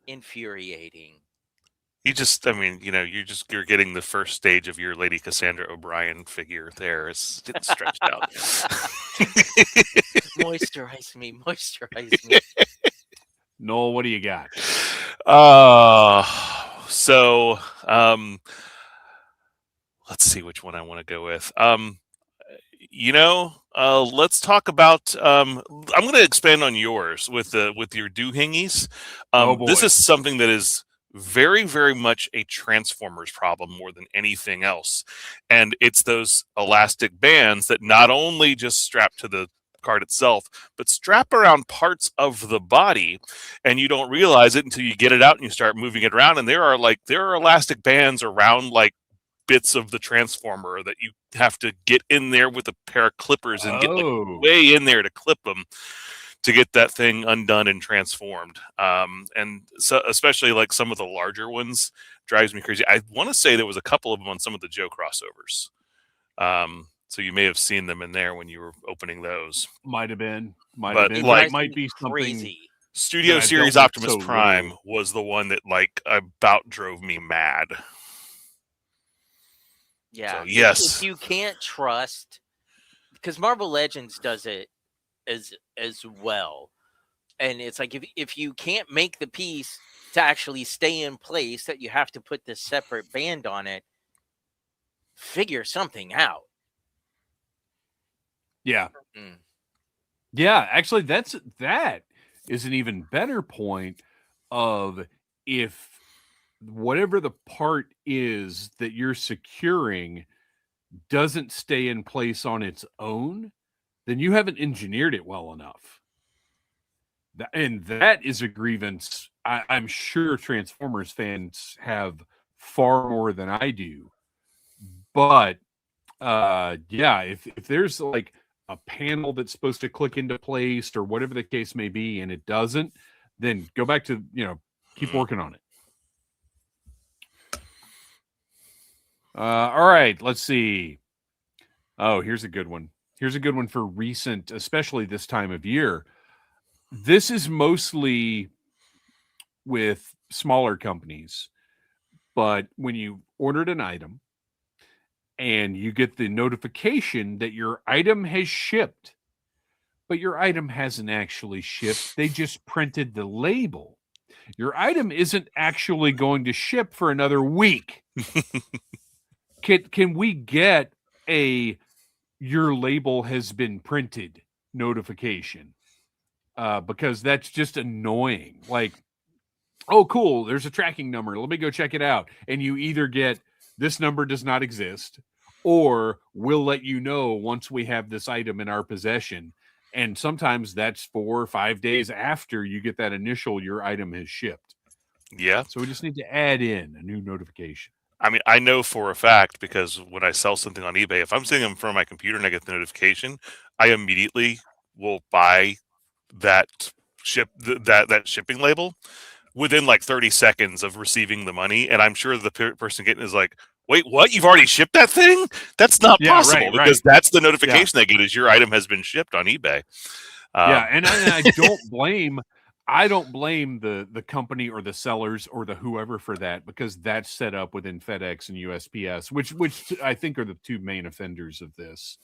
infuriating.
You're getting the first stage of your Lady Cassandra O'Brien figure there. It's getting stretched out.
Moisturize me.
Noel, what do you got?
So let's see which one I want to go with. Let's talk about. I'm going to expand on yours with your doohingies.
Oh boy.
This is something that is very, very much a Transformers problem more than anything else, and it's those elastic bands that not only just strap to the card itself, but strap around parts of the body, and you don't realize it until you get it out and you start moving it around. And there are elastic bands around like bits of the transformer that you have to get in there with a pair of clippers and get like way in there to clip them to get that thing undone and transformed. And so especially like some of the larger ones drives me crazy. I want to say there was a couple of them on some of the Joe crossovers. So you may have seen them in there when you were opening those.
Might have been.
Like,
that might be something
crazy.
Studio Series Optimus Prime was the one that like about drove me mad.
Yeah.
So, yes.
If you can't trust, because Marvel Legends does it as well, and it's like if you can't make the piece to actually stay in place, that you have to put this separate band on it. Figure something out.
Yeah. Yeah, actually that is an even better point of if whatever the part is that you're securing doesn't stay in place on its own, then you haven't engineered it well enough. And that is a grievance I'm sure Transformers fans have far more than I do. But yeah, if there's like a panel that's supposed to click into place or whatever the case may be and it doesn't, then go back to, keep working on it. All right, let's see. Oh, here's a good one. Here's a good one for recent, especially this time of year. This is mostly with smaller companies, but when you ordered an item and you get the notification that your item has shipped, but your item hasn't actually shipped, they just printed the label. Your item isn't actually going to ship for another week. Can we get a your label has been printed notification? Because that's just annoying. Like, oh, cool, there's a tracking number. Let me go check it out. And you either get this number does not exist, or we'll let you know once we have this item in our possession. And sometimes that's 4 or 5 days after you get that initial your item has shipped.
Yeah.
So we just need to add in a new notification.
I mean, I know for a fact because when I sell something on eBay, if I'm sitting in front of my computer and I get the notification, I immediately will buy that that shipping label within like 30 seconds of receiving the money. And I'm sure the person getting is like, wait, what? You've already shipped that thing? That's not possible because that's the notification they get is your item has been shipped on eBay.
And I don't blame the company or the sellers or the whoever for that, because that's set up within FedEx and USPS, which I think are the two main offenders of this.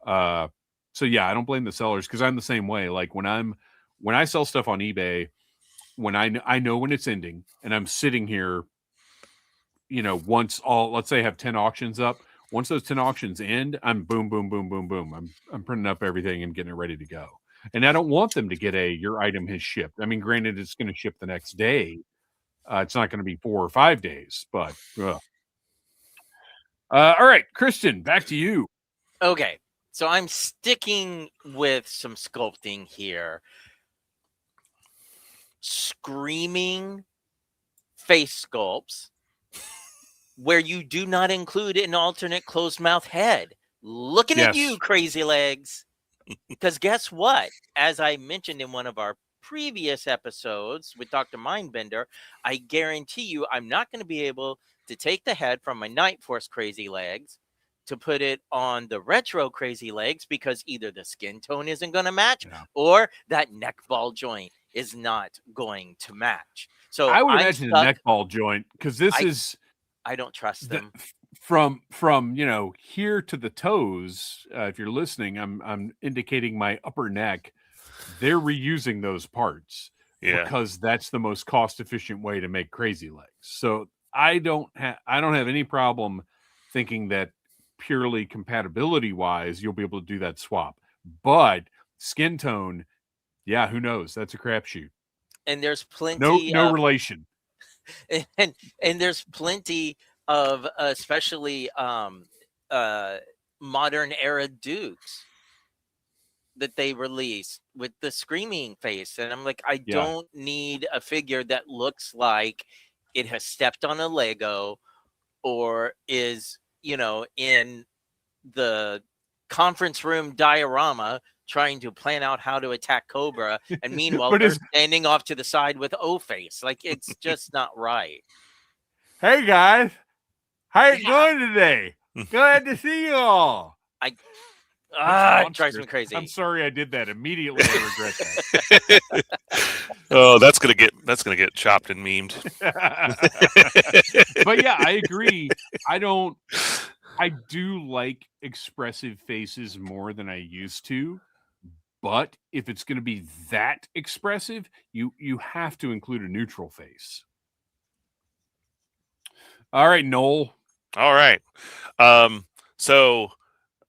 So yeah, I don't blame the sellers because I'm the same way. Like when I sell stuff on eBay, when I know when it's ending and I'm sitting here, once let's say I have 10 auctions up, once those 10 auctions end, I'm boom, boom, boom, boom, boom. I'm printing up everything and getting it ready to go. And I don't want them to get your item has shipped. I mean, granted, it's going to ship the next day. It's not going to be 4 or 5 days, but all right, Kristian, back to you.
Okay, so I'm sticking with some sculpting here. Screaming face sculpts where you do not include an alternate closed mouth head. Looking at you, Crazy Legs. Because guess what? As I mentioned in one of our previous episodes with Dr. Mindbender, I guarantee you I'm not going to be able to take the head from my Night Force Crazy Legs to put it on the Retro Crazy Legs because either the skin tone isn't going to match or that neck ball joint is not going to match. So
I would imagine a neck ball joint, because
I don't trust them.
From here to the toes, if you're listening, I'm indicating my upper neck. They're reusing those parts.
Yeah.
because that's the most cost efficient way to make crazy legs. So I don't have any problem thinking that purely compatibility wise you'll be able to do that swap. But skin tone, yeah, who knows? That's a crapshoot.
And there's plenty
No
of
relation.
and there's plenty of especially modern era Dukes that they release with the screaming face, and I'm like, I don't need a figure that looks like it has stepped on a Lego or is, you know, in the conference room diorama trying to plan out how to attack Cobra, and meanwhile they're standing off to the side with O-face. Like, it's just not right.
Hey guys, how you going today? Glad to see you all.
It drives me crazy.
I'm sorry I did that. Immediately I regret that.
Oh, that's gonna get chopped and memed.
But yeah, I agree. I do like expressive faces more than I used to. But if it's going to be that expressive, you have to include a neutral face. All right, Noel.
All right. So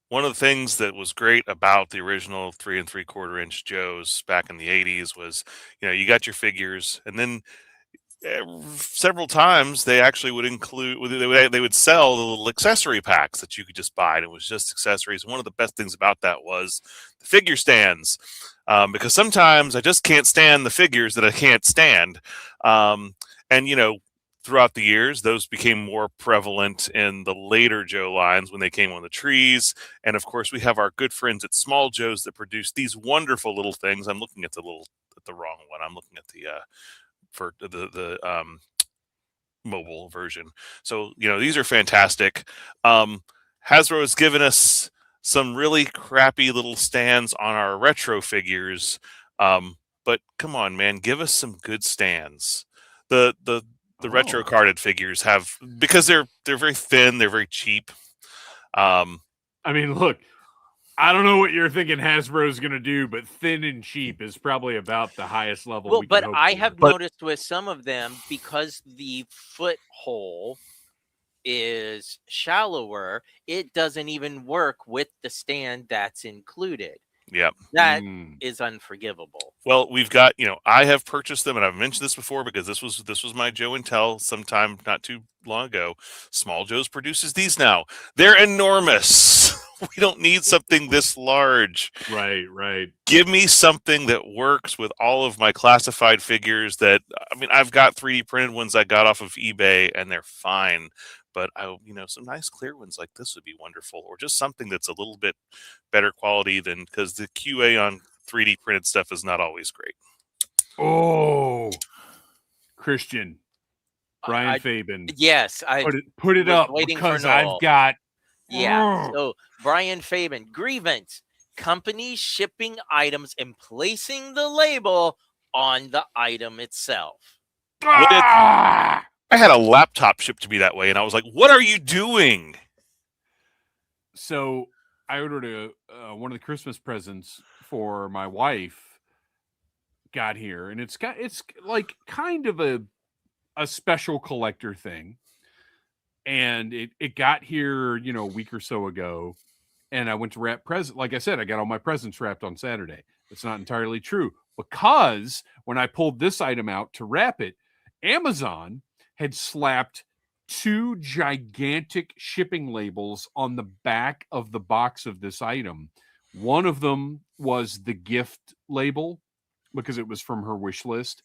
one of the things that was great about the original 3 3/4 inch Joes back in the 80s was, you know, you got your figures, and then several times they actually would include, they would sell the little accessory packs that you could just buy, and it was just accessories. And one of the best things about that was the figure stands, because sometimes I just can't stand the figures that I can't stand. And, you know, throughout the years, those became more prevalent in the later Joe lines when they came on the trees. And of course, we have our good friends at Small Joe's that produce these wonderful little things. I'm looking at the wrong one. I'm looking at the for the mobile version. So, you know, these are fantastic. Hasbro has given us some really crappy little stands on our retro figures. But come on, man, give us some good stands. The retro carded figures have, because they're very thin, they're very cheap.
I mean, look, I don't know what you're thinking Hasbro's going to do, but thin and cheap is probably about the highest level.
Well, but I have noticed with some of them, because the foot hole is shallower, it doesn't even work with the stand that's included.
Yep.
That is unforgivable.
Well, we've got, you know, I have purchased them, and I've mentioned this before because this was my Joe and Tell sometime not too long ago. Small Joe's produces these now. They're enormous. We don't need something this large.
Right.
Give me something that works with all of my classified figures. That, I mean, I've got 3D printed ones I got off of eBay, and they're fine. But you know, some nice clear ones like this would be wonderful, or just something that's a little bit better quality than, because the QA on 3D printed stuff is not always great.
Oh, Kristian, Brian Fabian.
Yes, I
put it up because I've got.
So Brian Fabian, grievance: companies shipping items and placing the label on the item itself.
I had a laptop shipped to me that way, and I was like, "What are you doing?"
So I ordered one of the Christmas presents for my wife. Got here, and it's like kind of a special collector thing, and it got here, you know, a week or so ago, and I went to wrap present. Like I said, I got all my presents wrapped on Saturday. That's not entirely true, because when I pulled this item out to wrap it, Amazon had slapped 2 gigantic shipping labels on the back of the box of this item. One of them was the gift label, because it was from her wish list.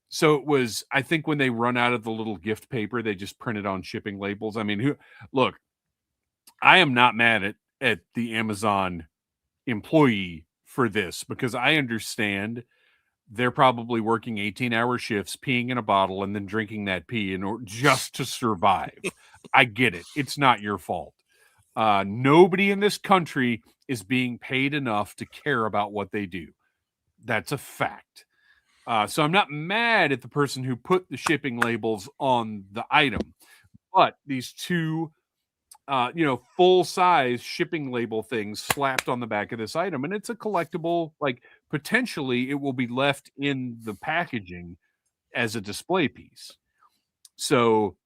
So it was, I think when they run out of the little gift paper, they just print it on shipping labels. I mean, look, I am not mad at the Amazon employee for this, because I understand they're probably working 18-hour shifts, peeing in a bottle, and then drinking that pee in order just to survive. I get it. It's not your fault. Nobody in this country is being paid enough to care about what they do. That's a fact. So I'm not mad at the person who put the shipping labels on the item, but these 2 full-size shipping label things slapped on the back of this item, and it's a collectible, like potentially it will be left in the packaging as a display piece. So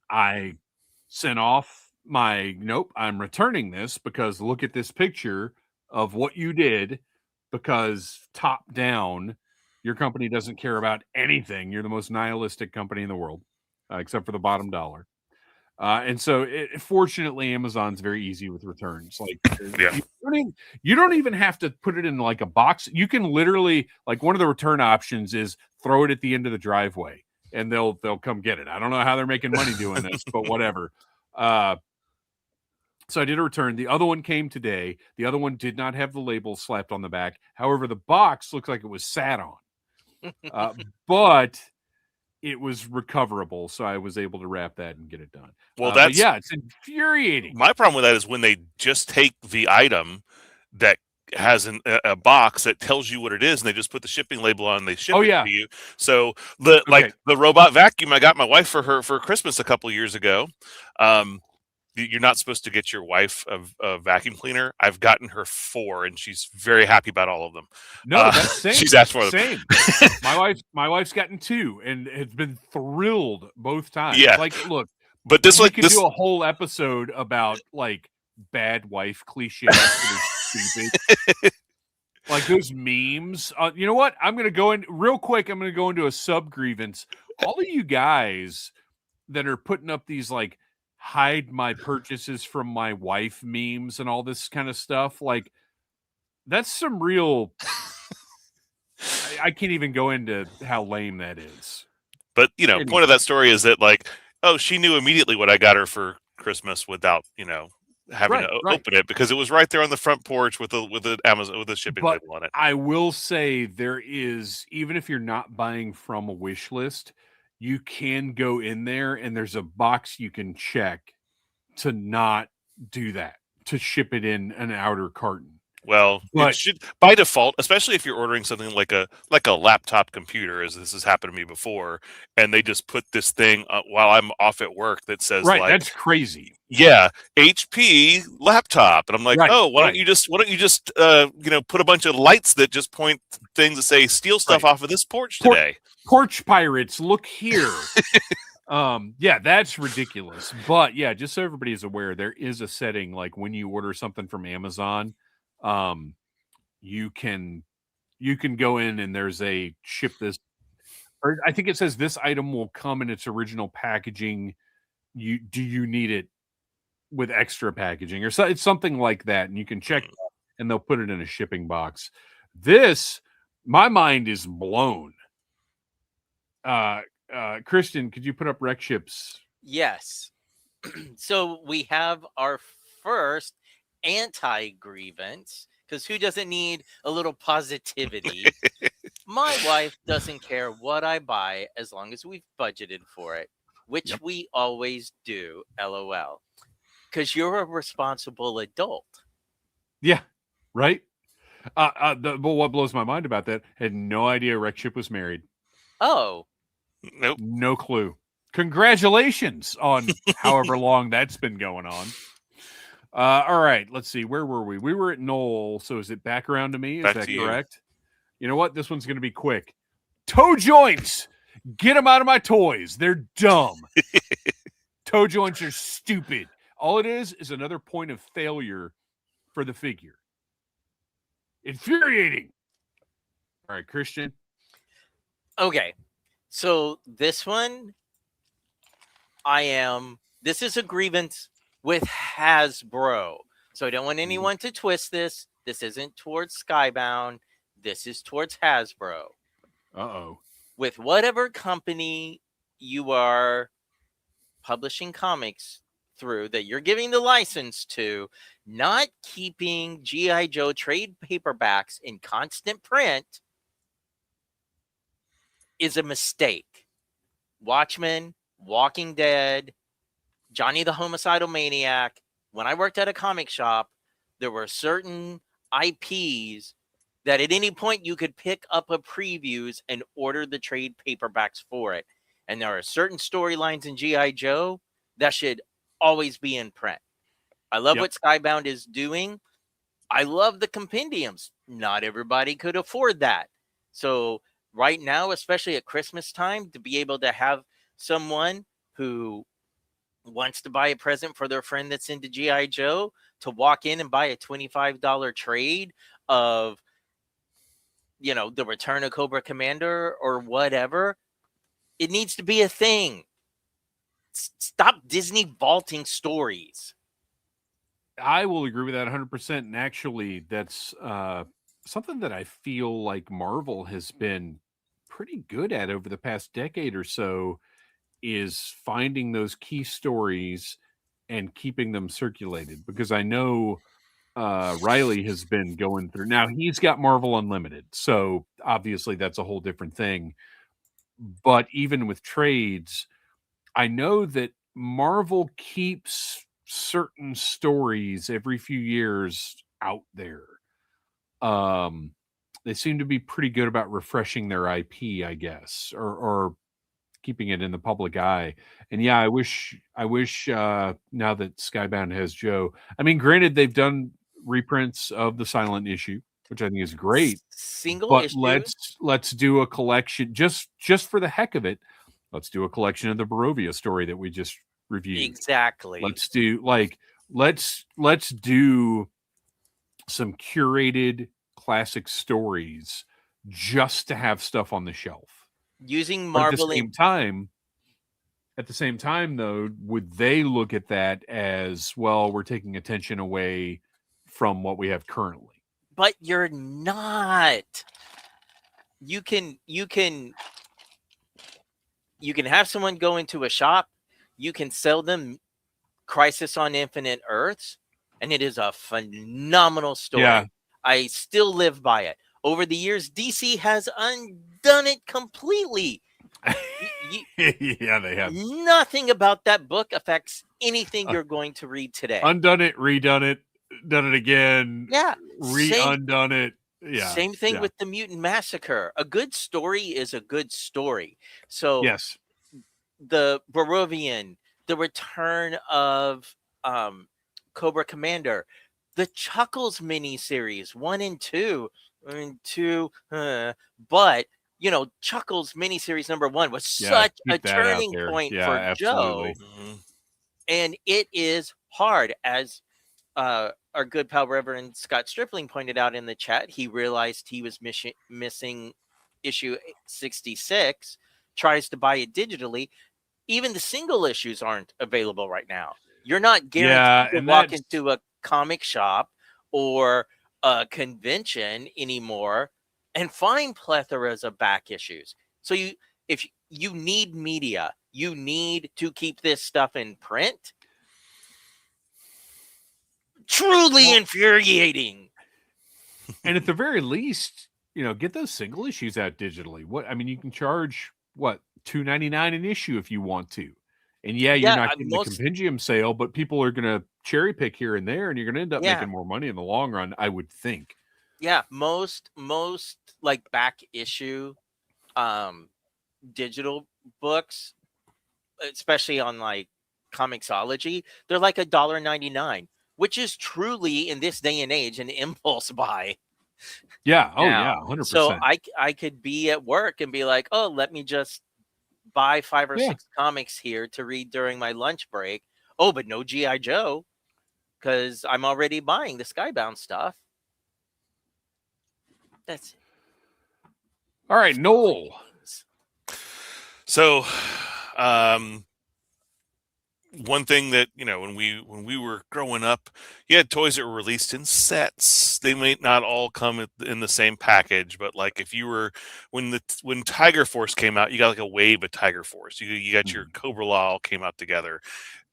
I sent off my nope, I'm returning this because look at this picture of what you did, because top down, your company doesn't care about anything. You're the most nihilistic company in the world, except for the bottom dollar. And so, fortunately, Amazon's very easy with returns. Like,
Yeah.
you don't even have to put it in like a box. You can literally, like, one of the return options is throw it at the end of the driveway, and they'll come get it. I don't know how they're making money doing this, but whatever. So I did a return. The other one came today. The other one did not have the label slapped on the back. However, the box looks like it was sat on, but it was recoverable, so I was able to wrap that and get it done.
Well,
but yeah, it's infuriating.
My problem with that is when they just take the item that has a box that tells you what it is, and they just put the shipping label on and they ship it to you. So like the robot vacuum I got my wife for Christmas a couple years ago. You're not supposed to get your wife a vacuum cleaner. I've gotten her 4, and she's very happy about all of them.
No, that's same.
She's asked for them.
Same. my wife's gotten 2, and has been thrilled both times.
Yeah.
Like, look,
but we
could do a whole episode about like bad wife cliches that are stupid. Like those memes. You know what? I'm gonna go in real quick. I'm gonna go into a sub grievance. All of you guys that are putting up these like hide my purchases from my wife memes and all this kind of stuff, like that's some real I can't even go into how lame that is.
But point of that story is that like, oh, she knew immediately what I got her for Christmas without having to open it, because it was right there on the front porch with the Amazon with the shipping label on it.
I will say there is, even if you're not buying from a wish list, you can go in there and there's a box you can check to not do that, to ship it in an outer carton.
Well, it should by default, especially if you're ordering something like a laptop computer, as this has happened to me before, and they just put this thing while I'm off at work that says
that's crazy.
Yeah, HP laptop, and I'm like, why don't you just put a bunch of lights that just point things that say steal stuff off of this porch today.
Porch pirates, look here. Yeah, that's ridiculous. But yeah, just so everybody is aware, there is a setting like when you order something from Amazon, you can go in and there's a ship this, or I think it says this item will come in its original packaging. Do you need it with extra packaging, or so? It's something like that, and you can check and they'll put it in a shipping box. This, my mind is blown. Kristian, could you put up rec ships?
Yes. So we have our first anti-grievance, because who doesn't need a little positivity? My wife doesn't care what I buy as long as we've budgeted for it, which we always do, LOL. Because you're a responsible adult.
Yeah, right? But what blows my mind about that, had no idea Rec Ship was married.
Oh.
Nope.
No clue. Congratulations on however long that's been going on. All right, let's see. Where were we? We were at Noel. So is it back around to me? Is that correct? You know what? This one's going to be quick. Toe joints. Get them out of my toys. They're dumb. Toe joints are stupid. All it is another point of failure for the figure. Infuriating. All right, Kristian.
Okay. So this one, this is a grievance with Hasbro. So I don't want anyone to twist this. This isn't towards Skybound. This is towards Hasbro.
Uh-oh.
With whatever company you are publishing comics through, that you're giving the license to, not keeping G.I. Joe trade paperbacks in constant print is a mistake. Watchmen, Walking Dead, Johnny the Homicidal Maniac. When I worked at a comic shop, there were certain IPs that at any point you could pick up a previews and order the trade paperbacks for it. And there are certain storylines in G.I. Joe that should always be in print. I love what Skybound is doing. I love the compendiums. not everybody could afford that. So right now, especially at Christmas time, to be able to have someone who wants to buy a present for their friend that's into GI Joe to walk in and buy a $25 trade of, you know, the Return of Cobra Commander or whatever, it needs to be a thing. Stop Disney vaulting stories.
I will agree with that 100%. And actually, that's something that I feel like Marvel has been pretty good at over the past decade or so, is finding those key stories and keeping them circulated. Because I know Riley has been going through, now he's got Marvel Unlimited, so obviously that's a whole different thing. But even with trades, I know that Marvel keeps certain stories every few years out there. They seem to be pretty good about refreshing their IP, I guess, or keeping it in the public eye. And yeah, I wish now that Skybound has Joe. I mean, granted, they've done reprints of the silent issue, which I think is great.
Single
But
issue.
let's do a collection just for the heck of it. Let's do a collection of the Barovia story that we just reviewed.
Exactly.
Let's do let's do some curated classic stories just to have stuff on the shelf.
Using
But
Marvel
at the same time, though, would they look at that as, well, we're taking attention away from what we have currently?
But you're not. You can have someone go into a shop, you can sell them Crisis on Infinite Earths, and it is a phenomenal story.
Yeah.
I still live by it. Over the years, DC has undone it completely.
Yeah, they have.
Nothing about that book affects anything you're going to read today.
Undone it, redone it, done it again.
Yeah.
Undone it. Yeah.
Same thing
yeah.
with the Mutant Massacre. A good story is a good story. So
Yes.
the Barovian, the Return of Cobra Commander, the Chuckles miniseries 1 and 2, but you know, Chuckles miniseries number 1 was such a turning point for
absolutely.
Joe, and it is hard, as our good pal Reverend Scott Stripling pointed out in the chat. He realized he was missing issue 66, tries to buy it digitally. Even the single issues aren't available right now. You're not guaranteed to walk into a comic shop or a convention anymore and find plethoras of back issues. So if you need media, you need to keep this stuff in print. Truly infuriating.
And at the very least, you know, get those single issues out digitally. You can charge $2.99 an issue if you want to. And you're not getting the compendium sale, but people are going to cherry pick here and there, and you're going to end up making more money in the long run, I would think.
Yeah, most like back issue digital books, especially on like Comixology, they're like $1.99, which is truly in this day and age an impulse buy.
Yeah. Oh yeah, 100%.
So I could be at work and be like, oh, let me just buy 5 or 6 comics here to read during my lunch break. Oh, but no GI Joe, because I'm already buying the Skybound stuff. That's it.
All right, Noel.
So, one thing that, you know, when we were growing up, you had toys that were released in sets. They may not all come in the same package, but like if you were when Tiger Force came out, you got like a wave of Tiger Force. You got your Cobra Law all came out together.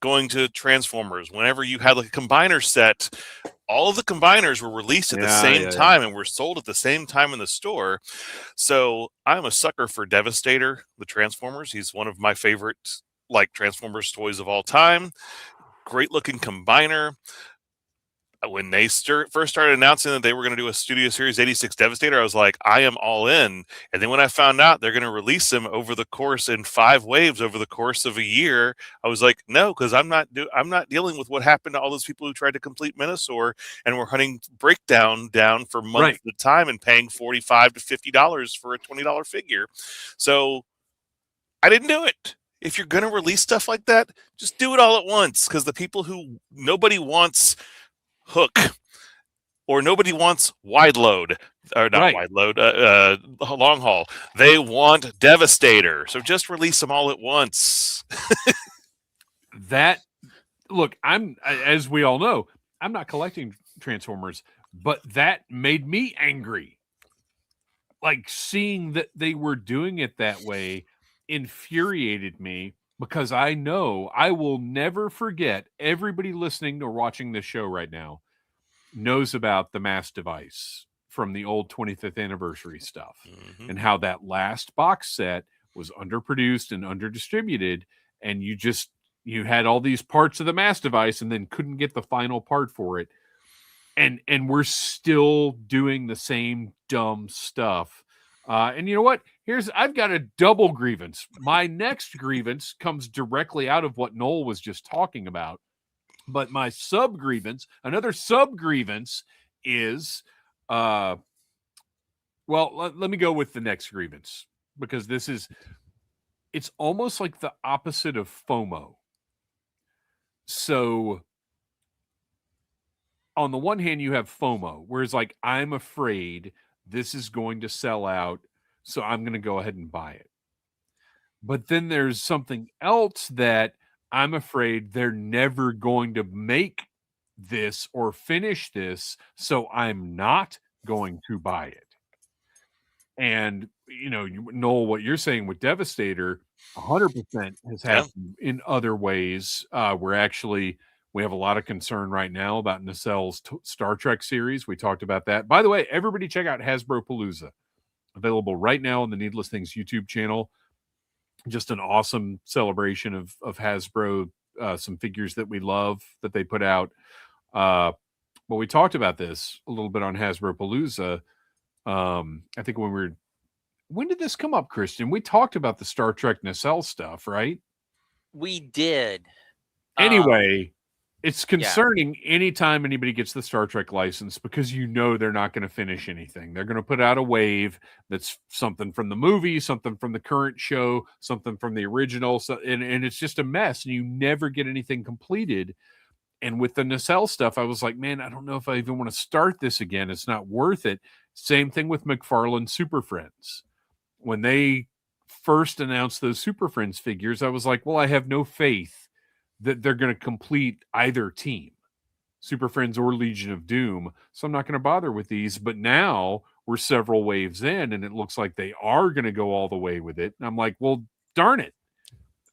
Going to Transformers, whenever you had like a combiner set, all of the combiners were released at the same time and were sold at the same time in the store. So I'm a sucker for Devastator, the Transformers. He's one of my favorite like Transformers toys of all time. Great looking combiner. when they first started announcing that they were going to do a Studio Series 86 Devastator, I was like, I am all in. And then when I found out they're going to release them over the course in 5 waves over the course of a year, I was like, no, because I'm not dealing with what happened to all those people who tried to complete Minosaur and were hunting Breakdown down for months at a time and paying $45 to $50 for a $20 figure. So I didn't do it. If you're going to release stuff like that, just do it all at once, because the people who nobody wants Hook, or nobody wants wide load, or not wide load, long haul. They want Devastator. So just release them all at once.
Look, as we all know, I'm not collecting Transformers, but that made me angry. Like, seeing that they were doing it that way infuriated me, because I know I will never forget. Everybody listening or watching this show right now knows about the mass device from the old 25th anniversary stuff, and how that last box set was underproduced and underdistributed, and you had all these parts of the mass device and then couldn't get the final part for it. And we're still doing the same dumb stuff. And you know what? I've got a double grievance. My next grievance comes directly out of what Noel was just talking about. But my another sub grievance is, let me go with the next grievance, because it's almost like the opposite of FOMO. So on the one hand, you have FOMO, whereas like, I'm afraid this is going to sell out, so I'm going to go ahead and buy it. But then there's something else that I'm afraid they're never going to make this or finish this, so I'm not going to buy it. And, Noel, what you're saying with Devastator, 100% has happened in other ways. We have a lot of concern right now about Nacelle's Star Trek series. We talked about that. By the way, everybody check out Hasbro Palooza. Available right now on the Needless Things YouTube channel. Just an awesome celebration of Hasbro, some figures that we love that they put out. But we talked about this a little bit on Hasbro Palooza. I think when did this come up, Kristian? We talked about the Star Trek Nacelle stuff, right?
We did.
Anyway, it's concerning anytime anybody gets the Star Trek license, because they're not going to finish anything. They're going to put out a wave that's something from the movie, something from the current show, something from the original, and it's just a mess, and you never get anything completed. And with the Nacelle stuff, I was like, man, I don't know if I even want to start this again. It's not worth it. Same thing with McFarlane Super Friends. When they first announced those Super Friends figures, I was like, well, I have no faith that they're going to complete either team, Super Friends or Legion of Doom. So I'm not going to bother with these. But now we're several waves in, and it looks like they are going to go all the way with it. And I'm like, well, darn it.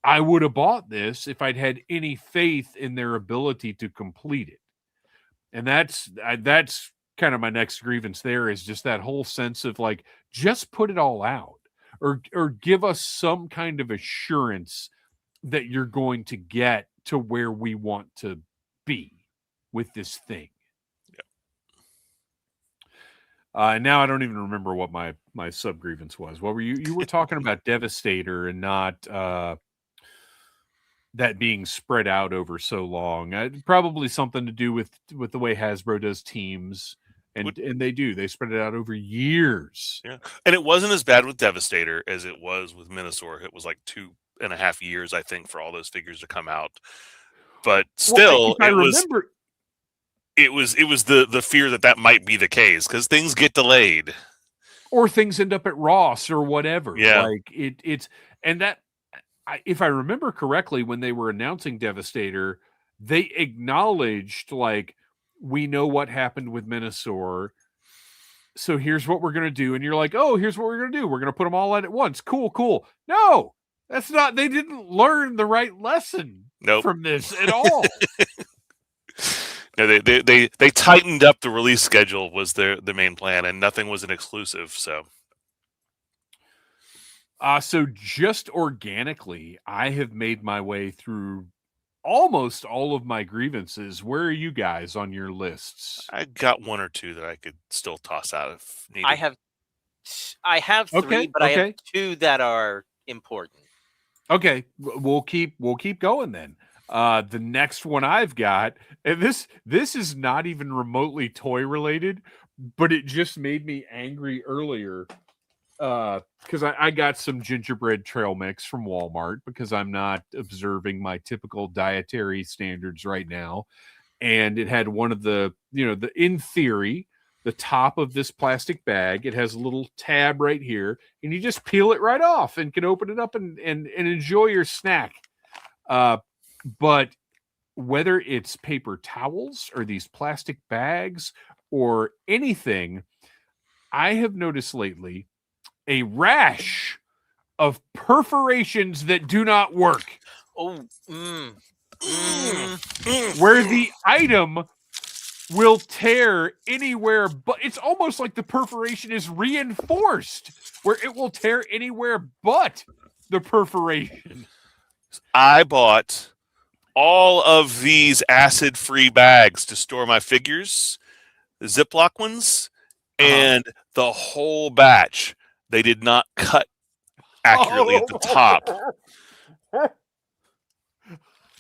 I would have bought this if I'd had any faith in their ability to complete it. And that's kind of my next grievance there, is just that whole sense of like, just put it all out, or give us some kind of assurance that you're going to get to where we want to be with this thing. And now I don't even remember what my sub grievance was. What were you were talking about Devastator and not that being spread out over so long. Probably something to do with the way Hasbro does teams. And they spread it out over years.
Yeah. And it wasn't as bad with Devastator as it was with Minosaur. It was like 2.5 years, I think, for all those figures to come out. But still, it was the fear that might be the case, because things get delayed,
or things end up at Ross or whatever.
Yeah,
like it's and that. If I remember correctly, when they were announcing Devastator, they acknowledged, like, we know what happened with Minosaur, so here's what we're going to do. And you're like, oh, here's what we're going to do. We're going to put them all out at once. Cool. No, that's not. They didn't learn the right lesson from this at all.
No, they tightened up the release schedule was the main plan, and nothing was an exclusive.
So just organically, I have made my way through almost all of my grievances. Where are you guys on your lists?
I got one or two that I could still toss out if needed.
I have three, but I have two that are important.
Okay, we'll keep going then. The next one I've got, and this is not even remotely toy related, but it just made me angry earlier. Because I got some gingerbread trail mix from Walmart because I'm not observing my typical dietary standards right now. And it had one of the, in theory, the top of this plastic bag, it has a little tab right here, and you just peel it right off and can open it up and enjoy your snack. But whether it's paper towels or these plastic bags or anything, I have noticed lately a rash of perforations that do not work.
Oh,
where the item will tear anywhere, but it's almost like the perforation is reinforced, where it will tear anywhere but the perforation.
I bought all of these acid-free bags to store my figures, the Ziploc ones, and the whole batch. They did not cut accurately at the top.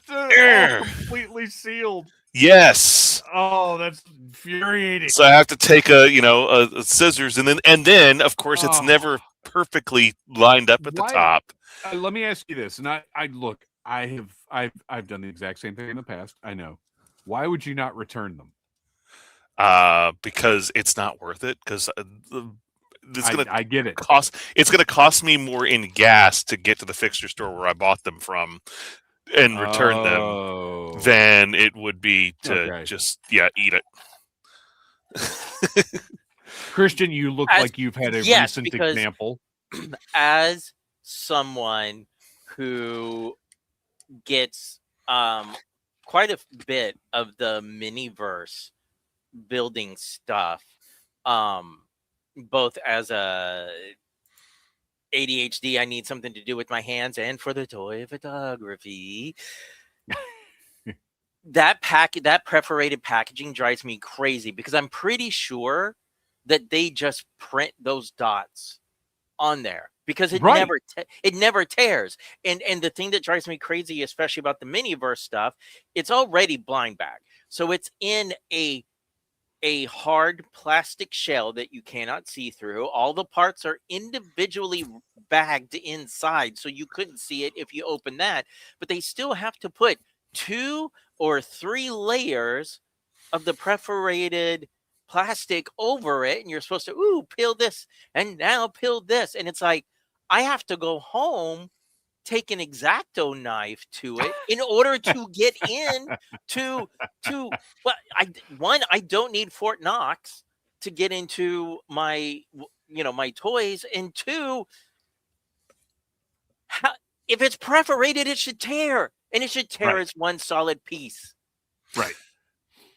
Completely sealed.
Yes.
Oh, that's infuriating.
So I have to take a scissors, and then of course it's never perfectly lined up at the top.
Let me ask you this, and I've done the exact same thing in the past. I know. Why would you not return them?
Because it's not worth it. Because
I get it.
It's going to cost me more in gas to get to the fixture store where I bought them from and return them than it would be to just eat it.
Kristian, you look like you've had a recent example.
As someone who gets quite a bit of the miniverse building stuff, both as a ADHD, I need something to do with my hands, and for the toy photography. That perforated packaging drives me crazy because I'm pretty sure that they just print those dots on there because it never tears. And the thing that drives me crazy, especially about the miniverse stuff, it's already blind bag, so it's in a hard plastic shell that you cannot see through. All the parts are individually bagged inside, so you couldn't see it if you open that. But they still have to put 2 or 3 layers of the perforated plastic over it, and you're supposed to peel this and now peel this, and it's like I have to go home, take an X-Acto knife to it in order to get in to I don't need Fort Knox to get into my my toys, and 2, if it's perforated, it should tear, and it should tear as one solid piece.
Right.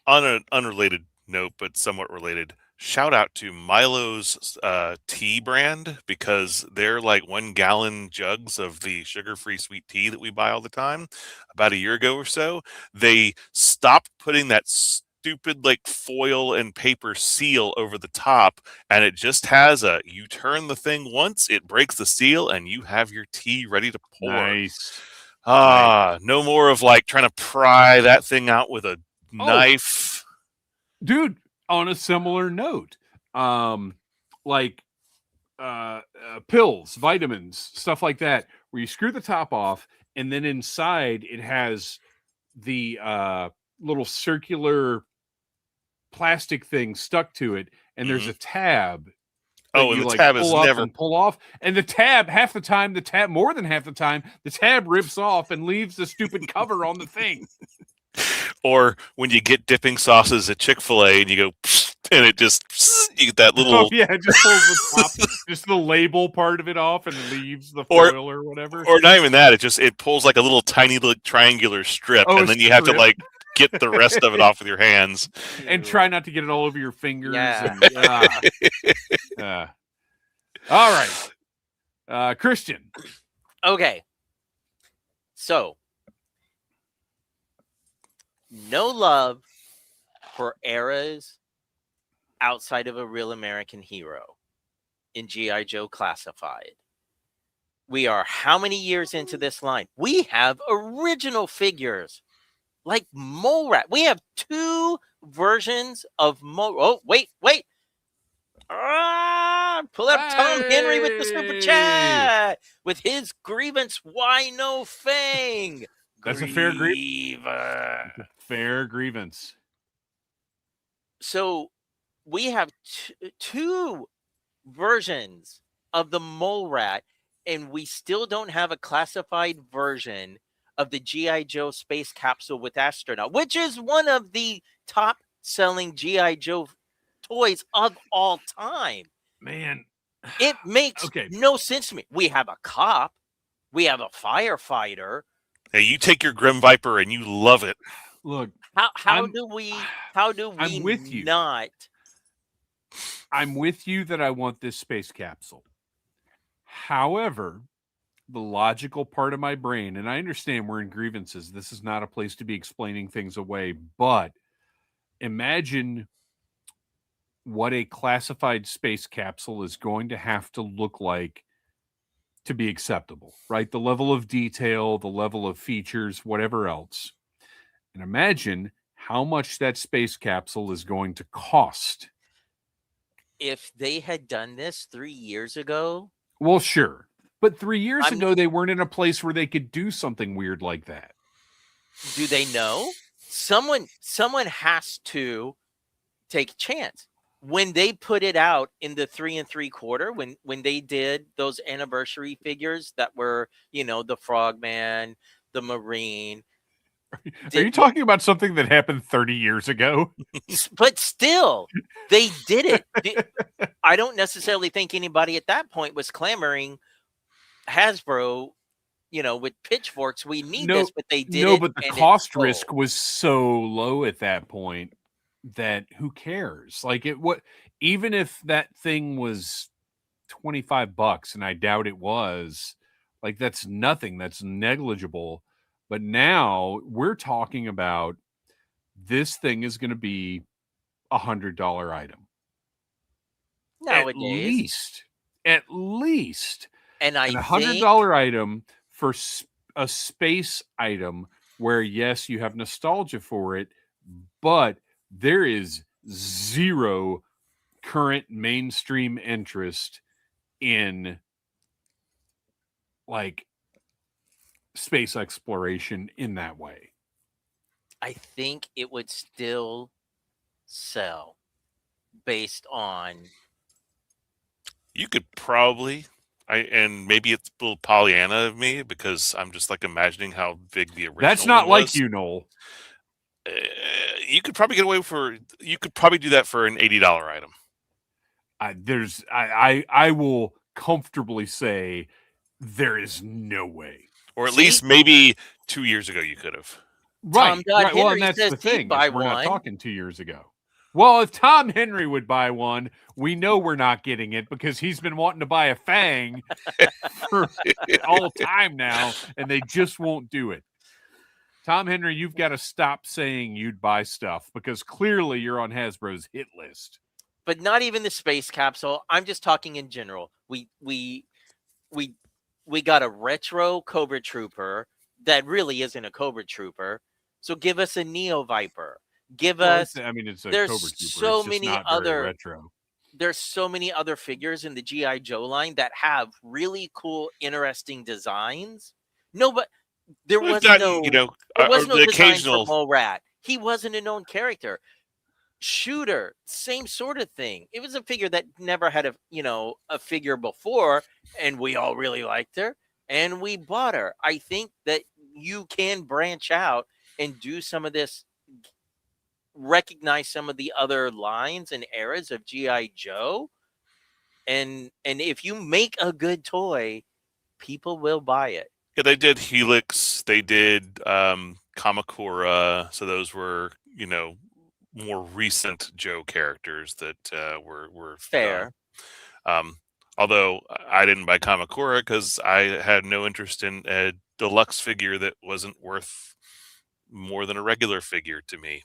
On an unrelated note, but somewhat related, shout out to Milo's tea brand, because they're like 1 gallon jugs of the sugar-free sweet tea that we buy all the time. About a year ago or so, they stopped putting that stupid like foil and paper seal over the top, and it just has you turn the thing once, it breaks the seal, and you have your tea ready to pour.
Nice.
No more of like trying to pry that thing out with a knife.
Dude, on a similar note, pills, vitamins, stuff like that, where you screw the top off, and then inside it has the little circular plastic thing stuck to it, and there's a tab.
And the tab is never
pull off, and the tab more than half the time, the tab rips off and leaves the stupid cover on the thing.
Or when you get dipping sauces at Chick-fil-A and you go, and it just, you get that little...
it just pulls the top, just the label part of it off and leaves the foil or whatever.
Or not even that, it pulls like a little tiny little triangular strip, and then you have to like get the rest of it off with your hands.
And try not to get it all over your fingers.
Yeah.
All right. Kristian.
Okay. So, no love for eras outside of a real American hero in G.I. Joe Classified. We are how many years into this line? We have original figures like Mole Rat. We have 2 versions of Mole. Oh, wait. Pull up Tom Henry with the super
Hey!
chat with his grievance. Why no Fang?
That's a fair
Griever.
grievance.
So we have 2 versions of the Mole Rat, and we still don't have a classified version of the G.I. Joe space capsule with astronaut, which is one of the top selling G.I. Joe toys of all time.
Man,
It makes
okay.
no sense to me. We have a cop, we have a firefighter.
Hey, you take your Grim Viper and you love it.
Look,
How do we
I'm with you.
not?
I'm with you that I want this space capsule. However, the logical part of my brain, and I understand we're in grievances. This is not a place to be explaining things away, but imagine what a classified space capsule is going to have to look like to be acceptable, right? The level of detail, the level of features, whatever else. And imagine how much that space capsule is going to cost.
If they had done this 3 years ago,
Well, sure. But 3 years ago, they weren't in a place where they could do something weird like that.
Do they know? Someone has to take a chance. When they put it out in the 3 3/4, when they did those anniversary figures that were, the Frogman, the Marine.
Are you talking about something that happened 30 years ago?
But still, they did it. I don't necessarily think anybody at that point was clamoring, Hasbro, with pitchforks, we need this, but they did it.
No, but the cost risk was so low at that point that who cares? Like even if that thing was $25, and I doubt it was, like that's nothing, that's negligible. But now we're talking about this thing is going to be $100 item.
Nowadays.
At least.
And
a $100 item for a space item where, yes, you have nostalgia for it, but there is zero current mainstream interest in like space exploration in that way.
I think it would still sell based on.
You could probably, and maybe it's a little Pollyanna of me because I'm just like imagining how big the original.
That's not
one
like
was.
you, Noel.
You could probably get away you could probably do that for an $80 item.
I will comfortably say there is no way.
Or at least maybe 2 years ago you could have.
Right. Well, and that's the thing. We're not talking 2 years ago. Well, if Tom Henry would buy one, we know we're not getting it because he's been wanting to buy a Fang for all time now, and they just won't do it. Tom Henry, you've got to stop saying you'd buy stuff because clearly you're on Hasbro's hit list.
But not even the space capsule. I'm just talking in general. We got a retro Cobra Trooper that really isn't a Cobra Trooper. So give us a Neo Viper. Give us.
It's a Cobra Trooper.
There's so many other
retro.
There's so many other figures in the G.I. Joe line that have really cool, interesting designs. No, but there was no design for Mole Rat. He wasn't a known character. Shooter, same sort of thing. It was a figure that never had a figure before, and we all really liked her, and we bought her. I think that you can branch out and do some of this, recognize some of the other lines and eras of G.I. Joe, and if you make a good toy, people will buy it.
Yeah, they did Helix, they did Kamakura, so those were more recent Joe characters that were
fair.
Although I didn't buy Kamakura because I had no interest in a deluxe figure that wasn't worth more than a regular figure to me.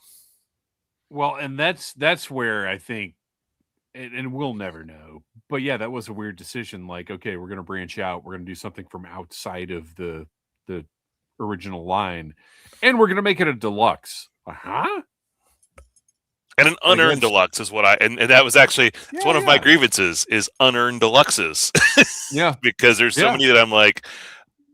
Well, and that's where I think, and we'll never know. But yeah, that was a weird decision. Like, okay, we're going to branch out. We're going to do something from outside of the original line, and we're going to make it a deluxe. Huh?
And an
Like,
unearned
that's
deluxe is what and that was actually it's one of my
yeah.
grievances is unearned deluxes.
Yeah.
Because there's so
Yeah.
many that I'm like,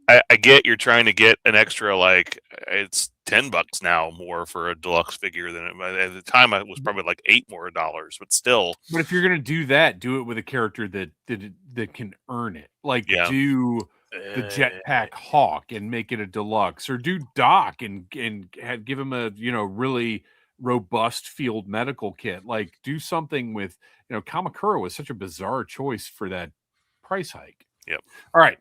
I get you're trying to get an extra, like, it's $10 now more for a deluxe figure than at the time it was probably like $8 more, but still.
But if you're going to do that, do it with a character that can earn it. Like,
Yeah.
do the Jetpack Hawk and make it a deluxe, or do Doc and give him a really robust field medical kit. Like, do something with Kamakura was such a bizarre choice for that price hike.
Yep.
All right,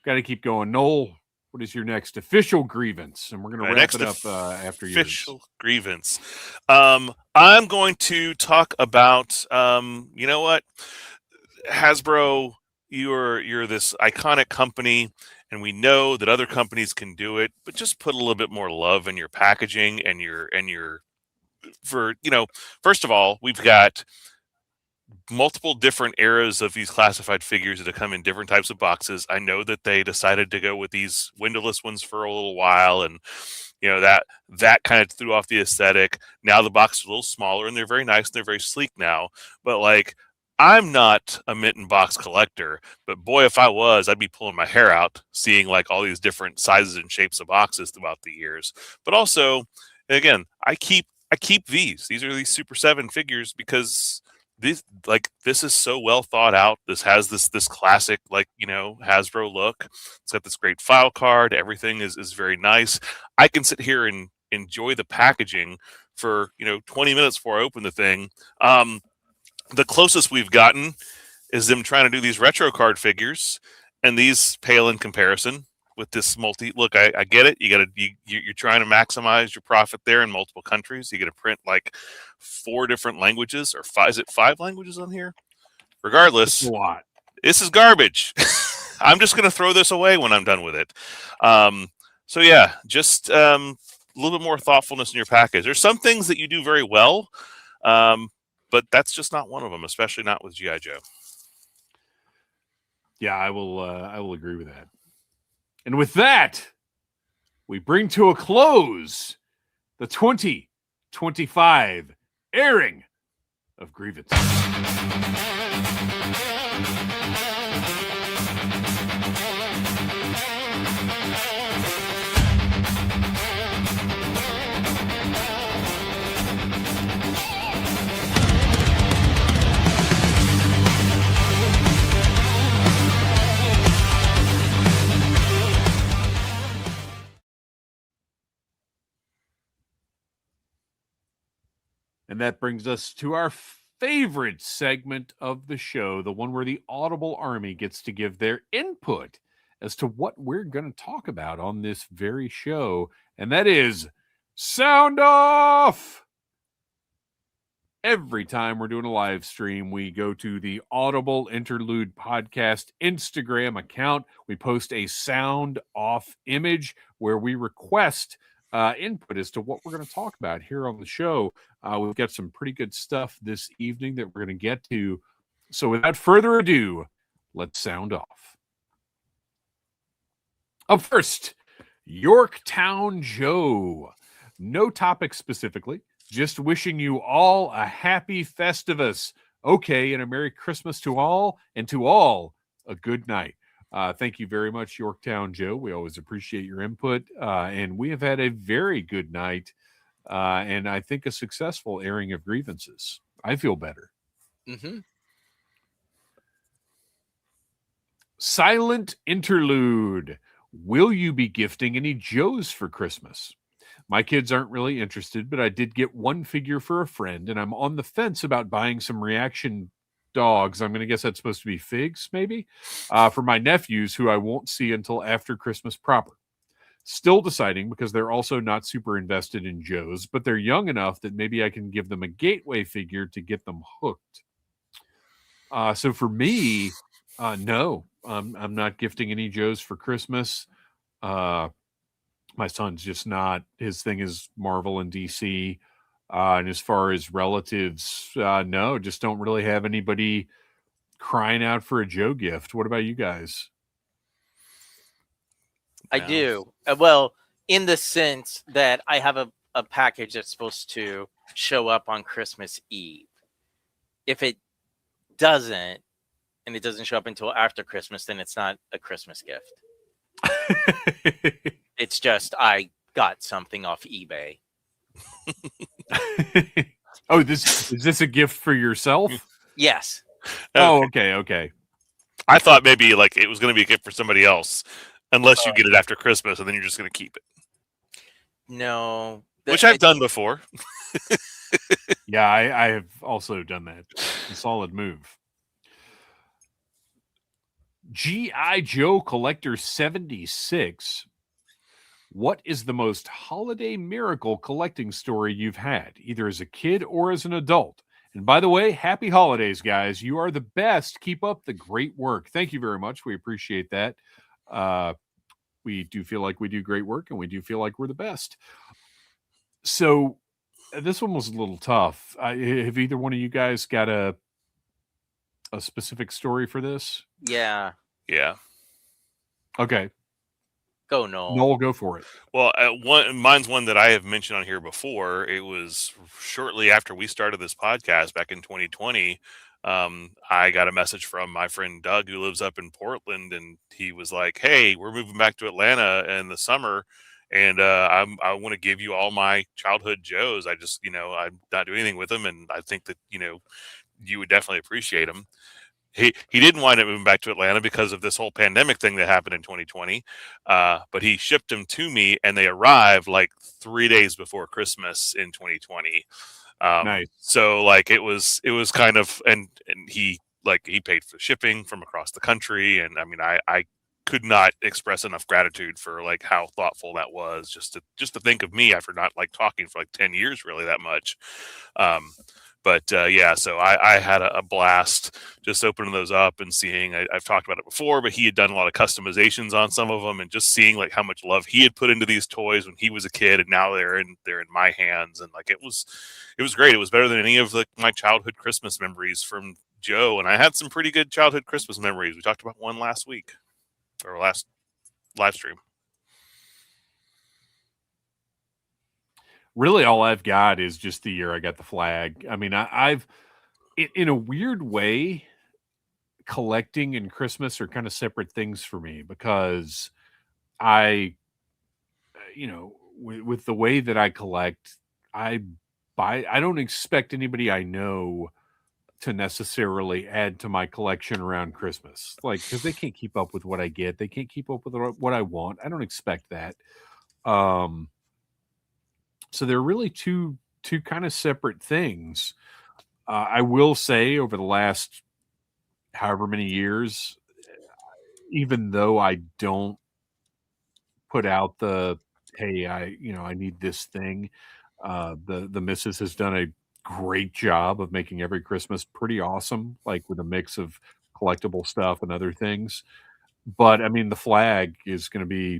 got to keep going. Noel, what is your next official grievance? And we're going to wrap it up after yours.
Official grievance. I'm going to talk about you know what, Hasbro, you're this iconic company, and we know that other companies can do it, but just put a little bit more love in your packaging and your first of all, we've got multiple different eras of these classified figures that have come in different types of boxes. I know that they decided to go with these windowless ones for a little while, and that kind of threw off the aesthetic. Now the box is a little smaller, and they're very nice and they're very sleek now. But like, I'm not a mint and box collector, but boy, if I was, I'd be pulling my hair out seeing like all these different sizes and shapes of boxes throughout the years. But also, again, I keep these. These are these Super 7 figures because this is so well thought out. This has this classic, Hasbro look. It's got this great file card. Everything is very nice. I can sit here and enjoy the packaging for 20 minutes before I open the thing. The closest we've gotten is them trying to do these retro card figures, and these pale in comparison with this multi. Look, I get it. You're trying to maximize your profit there in multiple countries. You got to print like 4 different languages, or 5. Is it 5 languages on here? Regardless,
That's a lot.
This is garbage. I'm just going to throw this away when I'm done with it. So yeah, just a little bit more thoughtfulness in your package. There's some things that you do very well, but that's just not one of them, especially not with G.I. Joe.
Yeah, I will agree with that. And with that, we bring to a close the 2025 airing of grievances. And that brings us to our favorite segment of the show, the one where the Audible Army gets to give their input as to what we're going to talk about on this very show. And that is Sound Off! Every time we're doing a live stream, we go to the Audible Interlude podcast Instagram account. We post a sound off image where we request input as to what we're going to talk about here on the show. We've got some pretty good stuff this evening that we're going to get to. So without further ado, let's sound off. Up first, Yorktown Joe. No topic specifically, just wishing you all a happy Festivus. Okay, and a Merry Christmas to all, and to all a good night. Thank you very much, Yorktown Joe. We always appreciate your input, and we have had a very good night, and I think a successful airing of grievances. I feel better.
Mm-hmm.
Silent Interlude. Will you be gifting any Joes for Christmas? My kids aren't really interested, but I did get one figure for a friend, and I'm on the fence about buying some reaction dogs. I'm going to guess that's supposed to be figs, maybe, for my nephews, who I won't see until after Christmas proper. Still deciding because they're also not super invested in Joes, but they're young enough that maybe I can give them a gateway figure to get them hooked. So for me, no, I'm not gifting any Joes for Christmas. My son's just not. His thing is Marvel and DC. And as far as relatives, no, just don't really have anybody crying out for a Joe gift. What about you guys?
I
No.
do. Well, in the sense that I have a package that's supposed to show up on Christmas Eve. If it doesn't, and it doesn't show up until after Christmas, then it's not a Christmas gift. It's just I got something off eBay.
Oh, is this a gift for yourself?
Yes.
Oh, okay.
I thought maybe like it was going to be a gift for somebody else, unless you get it after Christmas, and then you're just going to keep it.
No.
Which I've done before.
Yeah, I have also done that. A solid move. G.I. Joe Collector 76. What is the most holiday miracle collecting story you've had, either as a kid or as an adult? And by the way, happy holidays, guys. You are the best. Keep up the great work. Thank you very much. We appreciate that. We do feel like we do great work, and we do feel like we're the best. So this one was a little tough. Have either one of you guys got a specific story for this?
Yeah.
Yeah.
Okay.
Go Noel.
Noel, go for it.
Well, mine's one that I have mentioned on here before. It was shortly after we started this podcast back in 2020. I got a message from my friend Doug, who lives up in Portland, and he was like, "Hey, we're moving back to Atlanta in the summer, and I want to give you all my childhood Joes. I just, I'm not doing anything with them, and I think that you would definitely appreciate them." He didn't wind up moving back to Atlanta because of this whole pandemic thing that happened in 2020. But he shipped them to me, and they arrived like 3 days before Christmas in 2020.
Nice.
So like it was kind of, and he paid for shipping from across the country. And I mean, I could not express enough gratitude for like how thoughtful that was, just to think of me after not like talking for like 10 years, really that much. But yeah, so I had a blast just opening those up and seeing. I've talked about it before, but he had done a lot of customizations on some of them, and just seeing like how much love he had put into these toys when he was a kid, and now they're in my hands, and like it was great. It was better than any of my childhood Christmas memories from Joe, and I had some pretty good childhood Christmas memories. We talked about one last week, or last live stream.
Really, all I've got is just the year I got the flag. I mean, I've, in a weird way, collecting and Christmas are kind of separate things for me, because I, with the way that I collect, I don't expect anybody I know to necessarily add to my collection around Christmas, like, because they can't keep up with what I get. They can't keep up with what I want. I don't expect that. So they're really two kind of separate things. I will say, over the last however many years, even though I don't put out the, hey, I need this thing, the missus has done a great job of making every Christmas pretty awesome, like with a mix of collectible stuff and other things. But I mean, the flag is going to be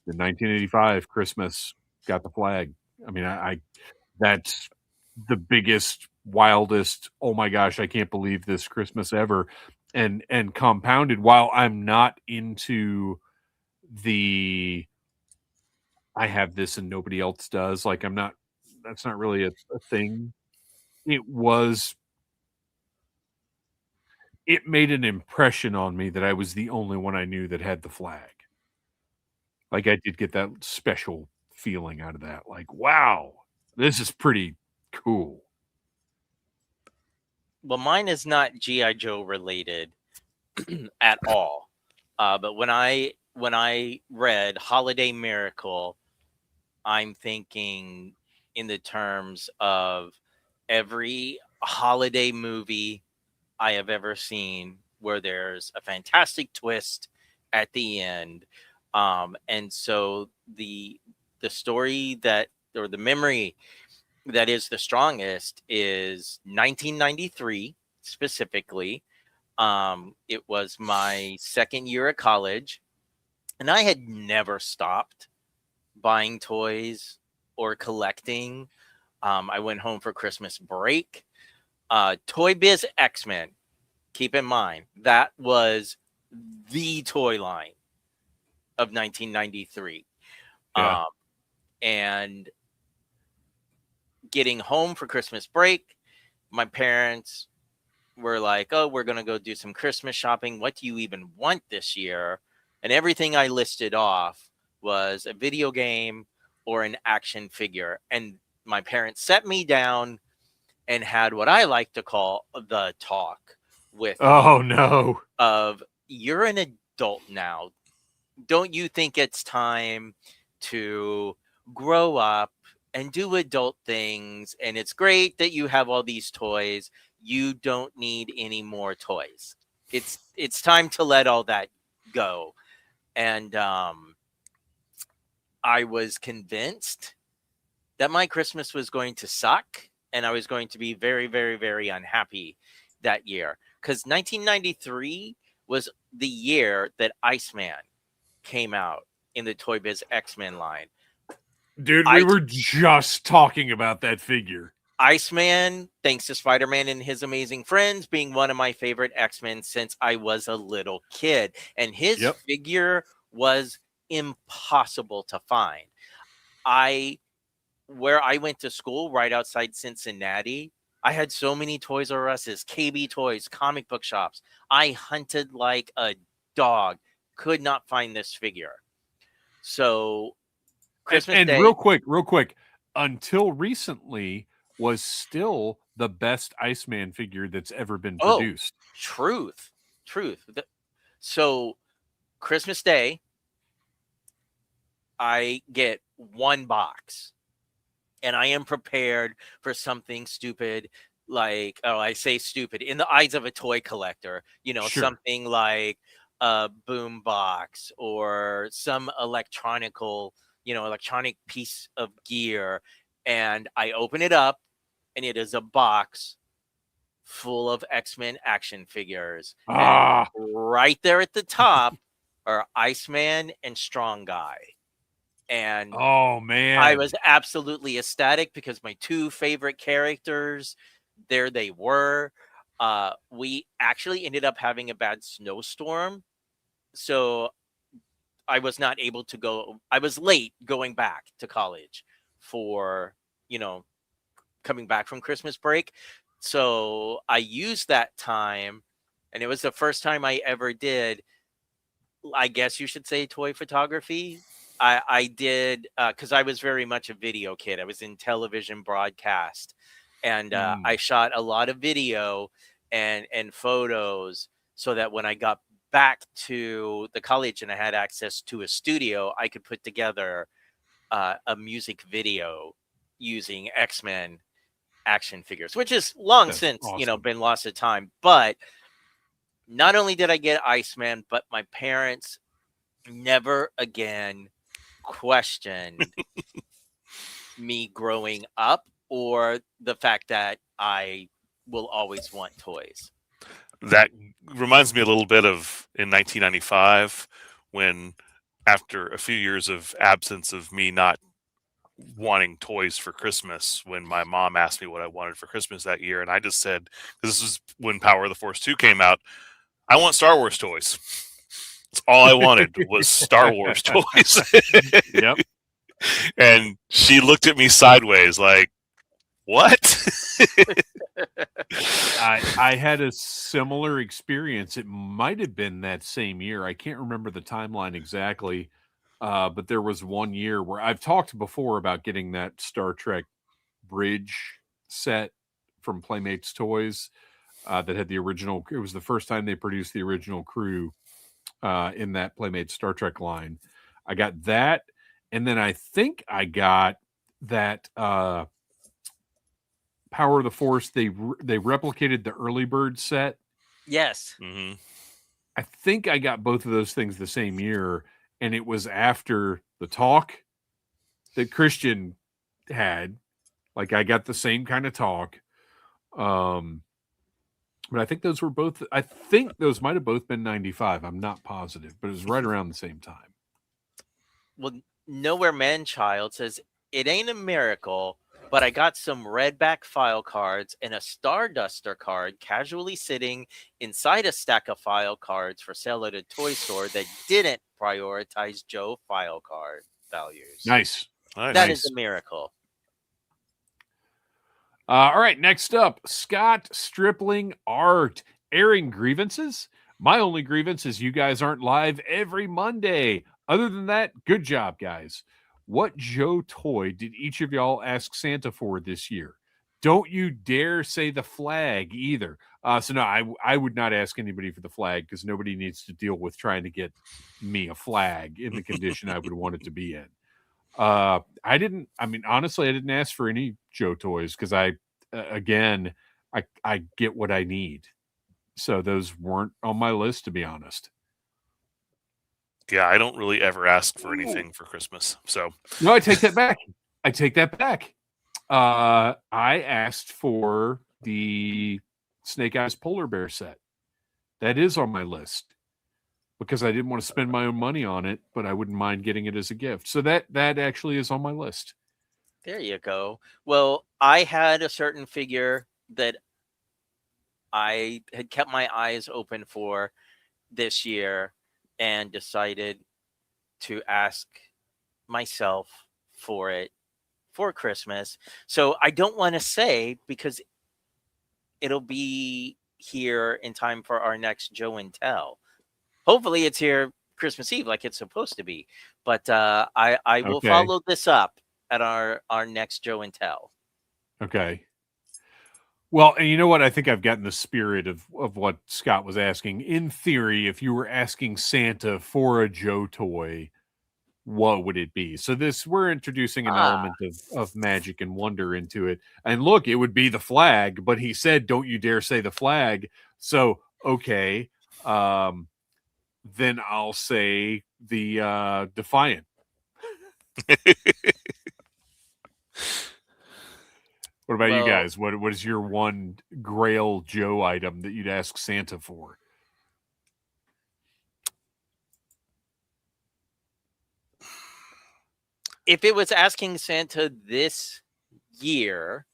the 1985 Christmas. Got the flag. I mean, I that's the biggest, wildest, oh my gosh, I can't believe this Christmas ever. And compounded, while I'm not into the, I have this and nobody else does, like, that's not really a thing. It made an impression on me that I was the only one I knew that had the flag. Like, I did get that special feeling out of that. Like, wow, this is pretty cool.
Well, mine is not G.I. Joe related at all. But when I read Holiday Miracle, I'm thinking in the terms of every holiday movie I have ever seen where there's a fantastic twist at the end. And so the story that, or the memory that is the strongest, is 1993 specifically. It was my second year of college, and I had never stopped buying toys or collecting. I went home for Christmas break. Toy Biz X-Men. Keep in mind, that was the toy line of 1993.
Yeah.
And getting home for Christmas break, my parents were like, oh, we're going to go do some Christmas shopping. What do you even want this year? And everything I listed off was a video game or an action figure. And my parents set me down and had what I like to call the talk with me
Oh no.
of, you're an adult now. Don't you think it's time to grow up and do adult things? And it's great that you have all these toys. You don't need any more toys. It's time to let all that go. And I was convinced that my Christmas was going to suck and I was going to be very, very, very unhappy that year. Because 1993 was the year that Iceman came out in the Toy Biz X-Men line.
Dude, we were just talking about that figure.
Iceman, thanks to Spider-Man and his amazing friends, being one of my favorite X-Men since I was a little kid. And his figure was impossible to find. Where I went to school, right outside Cincinnati, I had so many Toys R Us's, KB Toys, comic book shops. I hunted like a dog. Could not find this figure. So Christmas Day,
real quick, until recently was still the best Iceman figure that's ever been produced.
Truth. So Christmas Day, I get one box and I am prepared for something stupid, like, I say stupid in the eyes of a toy collector, something like a boom box or some electronic piece of gear. And I open it up and it is a box full of X-Men action figures. And right there at the top are Iceman and Strong Guy. And
oh man,
I was absolutely ecstatic because my two favorite characters, there they were. We actually ended up having a bad snowstorm, so I was not able to go. I was late going back to college for, coming back from Christmas break. So I used that time, and it was the first time I ever did, I guess you should say, toy photography. I did, because I was very much a video kid. I was in television broadcast, and I shot a lot of video and photos so that when I got back to the college and I had access to a studio, I could put together a music video using X-Men action figures, which is long since,
awesome.
Been lost to time. But not only did I get Iceman, but my parents never again questioned me growing up or the fact that I will always want toys.
That reminds me a little bit of in 1995 when, after a few years of absence of me not wanting toys for Christmas, when my mom asked me what I wanted for Christmas that year, and I just said, this was when Power of the Force 2 came out, I want Star Wars toys. That's all I wanted was Star Wars toys.
Yep.
And she looked at me sideways like, what?
I had a similar experience. It might have been that same year. I can't remember the timeline exactly. But there was one year where I've talked before about getting that Star Trek bridge set from Playmates Toys that had the original. It was the first time they produced the original crew in that Playmates Star Trek line. I got that, and then I think I got that Power of the Force. They replicated the early bird set.
Yes.
Mm-hmm.
I think I got both of those things the same year. And it was after the talk that Kristian had. Like, I got the same kind of talk. But I think those might have both been 95. I'm not positive, but it was right around the same time.
Well, Nowhere Man Child says, it ain't a miracle, but I got some redback file cards and a Starduster card casually sitting inside a stack of file cards for sale at a toy store that didn't prioritize Joe file card values.
Nice.
That is a miracle.
All right, next up, Scott Stripling Art. Airing grievances? My only grievance is you guys aren't live every Monday. Other than that, good job, guys. What Joe toy did each of y'all ask Santa for this year? Don't you dare say the flag either. So no, I would not ask anybody for the flag because nobody needs to deal with trying to get me a flag in the condition I would want it to be in. Honestly, I didn't ask for any Joe toys because I get what I need. So those weren't on my list, to be honest.
Yeah, I don't really ever ask for anything for Christmas. So
no, I take that back. I asked for the Snake Eyes Polar Bear set. That is on my list because I didn't want to spend my own money on it, but I wouldn't mind getting it as a gift. So that actually is on my list.
There you go. Well, I had a certain figure that I had kept my eyes open for this year and decided to ask myself for it for Christmas. So I don't want to say because it'll be here in time for our next Joe and Tell. Hopefully it's here Christmas Eve like it's supposed to be. But I will follow this up at our next Joe and Tell.
Okay. Well, and you know what? I think I've gotten the spirit of what Scott was asking. In theory, if you were asking Santa for a Joe toy, what would it be? So we're introducing an element of magic and wonder into it. And look, it would be the flag, but he said, don't you dare say the flag. So, okay. Then I'll say the Defiant. What about you guys? What is your one Grail Joe item that you'd ask Santa for?
If it was asking Santa this year,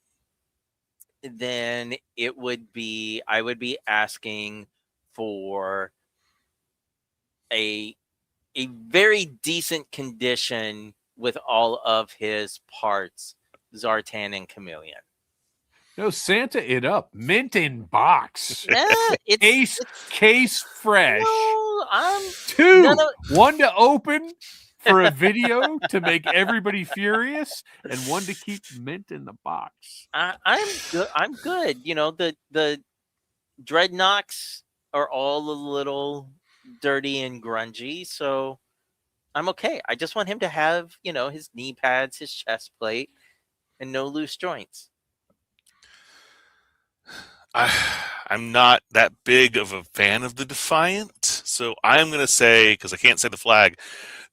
then I would be asking for a very decent condition with all of his parts, Zartan and Chameleon.
No, Santa it up. Mint in box.
Yeah, it's
case fresh.
No,
one to open for a video to make everybody furious, and one to keep mint in the box.
I'm good. I'm good. You know, the Dreadnoks are all a little dirty and grungy, so I'm okay. I just want him to have, his knee pads, his chest plate, and no loose joints.
I'm not that big of a fan of the Defiant, so I'm going to say, because I can't say the flag,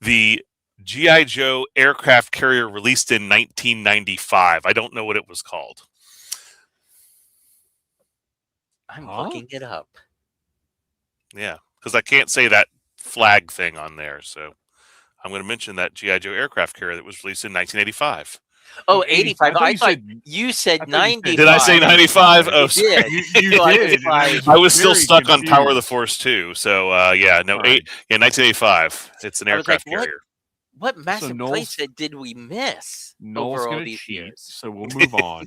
the G.I. Joe aircraft carrier released in 1995. I don't know what it was called.
I'm looking it up.
Yeah, because I can't say that flag thing on there, so I'm going to mention that G.I. Joe aircraft carrier that was released in 1985.
Oh, 85. I thought you said 95.
Did I say 95? Oh,
sorry.
You did.
I was still stuck on Power of the Force 2. So, 1985. It's an aircraft carrier.
What massive playset did we miss over all these years?
So we'll move on.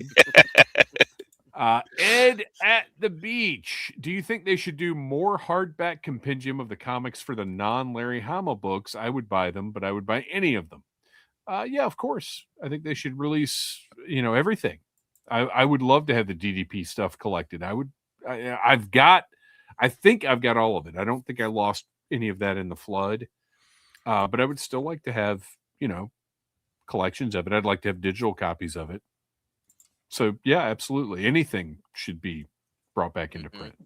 Ed at the Beach. Do you think they should do more hardback compendium of the comics for the non-Larry Hama books? I would buy them, but I would buy any of them. Yeah, of course. I think they should release, everything. I would love to have the DDP stuff collected. I think I've got all of it. I don't think I lost any of that in the flood. But I would still like to have, collections of it. I'd like to have digital copies of it. So yeah, absolutely. Anything should be brought back into print.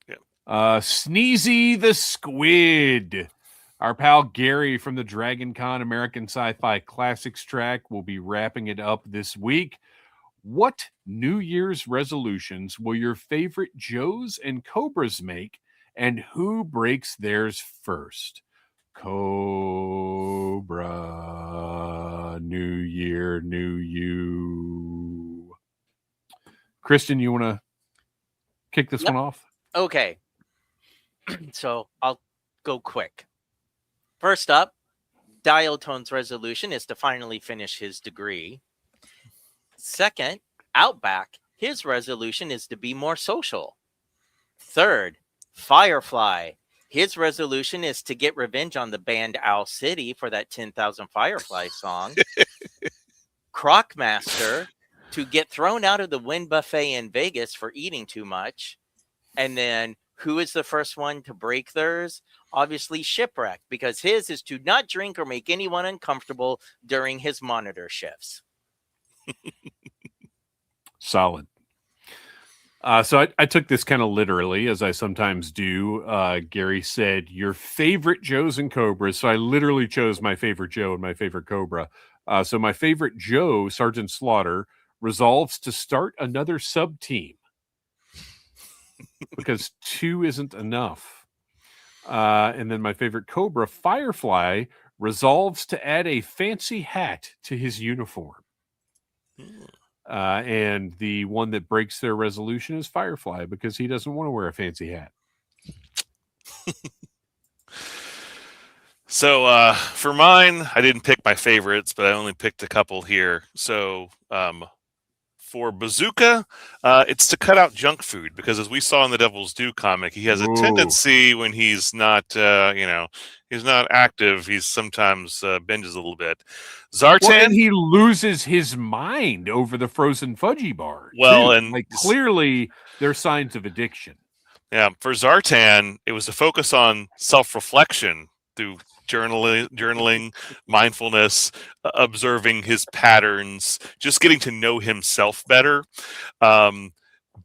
Yeah.
Sneezy the Squid. Our pal Gary from the Dragon Con American Sci-Fi Classics track will be wrapping it up this week. What New Year's resolutions will your favorite Joes and Cobras make, and who breaks theirs first? Cobra. New year, new you. Kristian, you want to kick this one off?
Okay. So I'll go quick. First up, Dialtone's resolution is to finally finish his degree. Second, Outback, his resolution is to be more social. Third, Firefly, his resolution is to get revenge on the band Owl City for that 10,000 Firefly song. Crocmaster, to get thrown out of the Wynn Buffet in Vegas for eating too much. And then who is the first one to break theirs? Obviously Shipwreck, because his is to not drink or make anyone uncomfortable during his monitor shifts.
Solid. So I took this kind of literally, as I sometimes do. Gary said, your favorite Joes and Cobras. So I literally chose my favorite Joe and my favorite Cobra. So my favorite Joe, Sergeant Slaughter, resolves to start another sub-team because 2 isn't enough. And then my favorite Cobra, Firefly, resolves to add a fancy hat to his uniform. And the one that breaks their resolution is Firefly because he doesn't want to wear a fancy hat.
So for mine, I didn't pick my favorites, but I only picked a couple here. So for Bazooka, it's to cut out junk food because, as we saw in the Devil's Due comic, he has a tendency when he's not, he's not active. He's sometimes binges a little bit. Zartan,
well, and he loses his mind over the frozen fudgy bar.
Well,
too.
and
like clearly there's signs of addiction.
Yeah, for Zartan, it was to focus on self-reflection through journaling, mindfulness, observing his patterns, just getting to know himself better.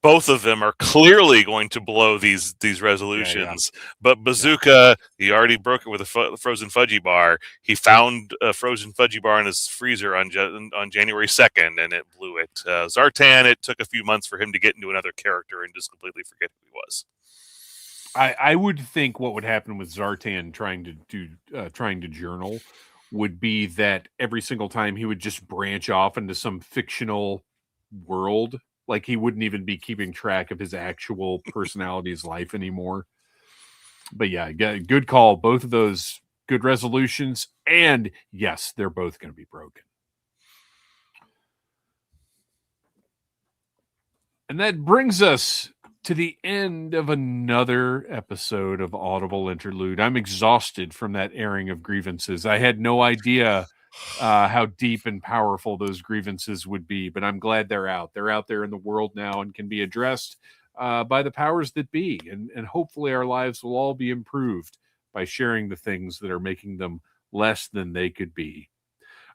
Both of them are clearly going to blow these resolutions. Yeah. But Bazooka, he already broke it with a frozen fudgy bar. He found a frozen fudgy bar in his freezer on January 2nd, and it blew it. Zartan, it took a few months for him to get into another character and just completely forget who he was.
I would think what would happen with Zartan trying to journal would be that every single time he would just branch off into some fictional world. Like he wouldn't even be keeping track of his actual personality's life anymore. But yeah, good call. Both of those good resolutions. And yes, they're both going to be broken. And that brings us to the end of another episode of Audible Interlude. I'm exhausted from that airing of grievances. I had no idea how deep and powerful those grievances would be, but I'm glad they're out. They're out there in the world now and can be addressed by the powers that be. And hopefully our lives will all be improved by sharing the things that are making them less than they could be.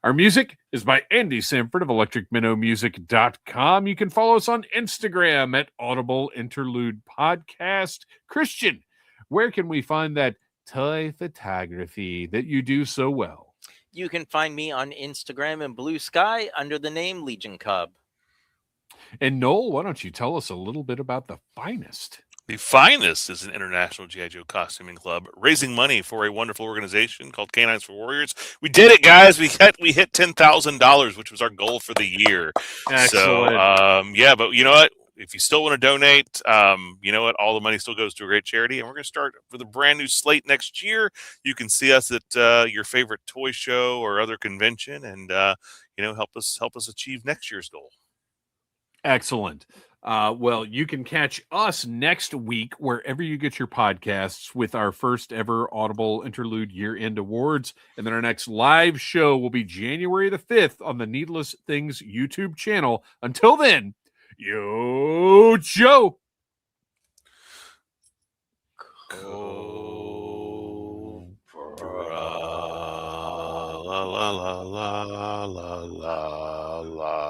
Our music is by Andy Samford of electricminnowmusic.com. You can follow us on Instagram at Audible Interlude Podcast. Kristian, where can we find that toy photography that you do so well?
You can find me on Instagram and Blue Sky under the name Legion Cub.
And Noel, why don't you tell us a little bit about The Finest?
The Finest is an international G.I. Joe costuming club raising money for a wonderful organization called Canines for Warriors. We did it, guys. We hit $10,000, which was our goal for the year.
Excellent.
So, yeah, but you know what? If you still want to donate, you know what? All the money still goes to a great charity. And we're going to start with a brand new slate next year. You can see us at your favorite toy show or other convention and, help us achieve next year's goal.
Excellent. Well, you can catch us next week wherever you get your podcasts with our first ever Audible Interlude Year-End Awards. And then our next live show will be January the 5th on the Needless Things YouTube channel. Until then, yo, Joe.
Cobra. La la la la la la la.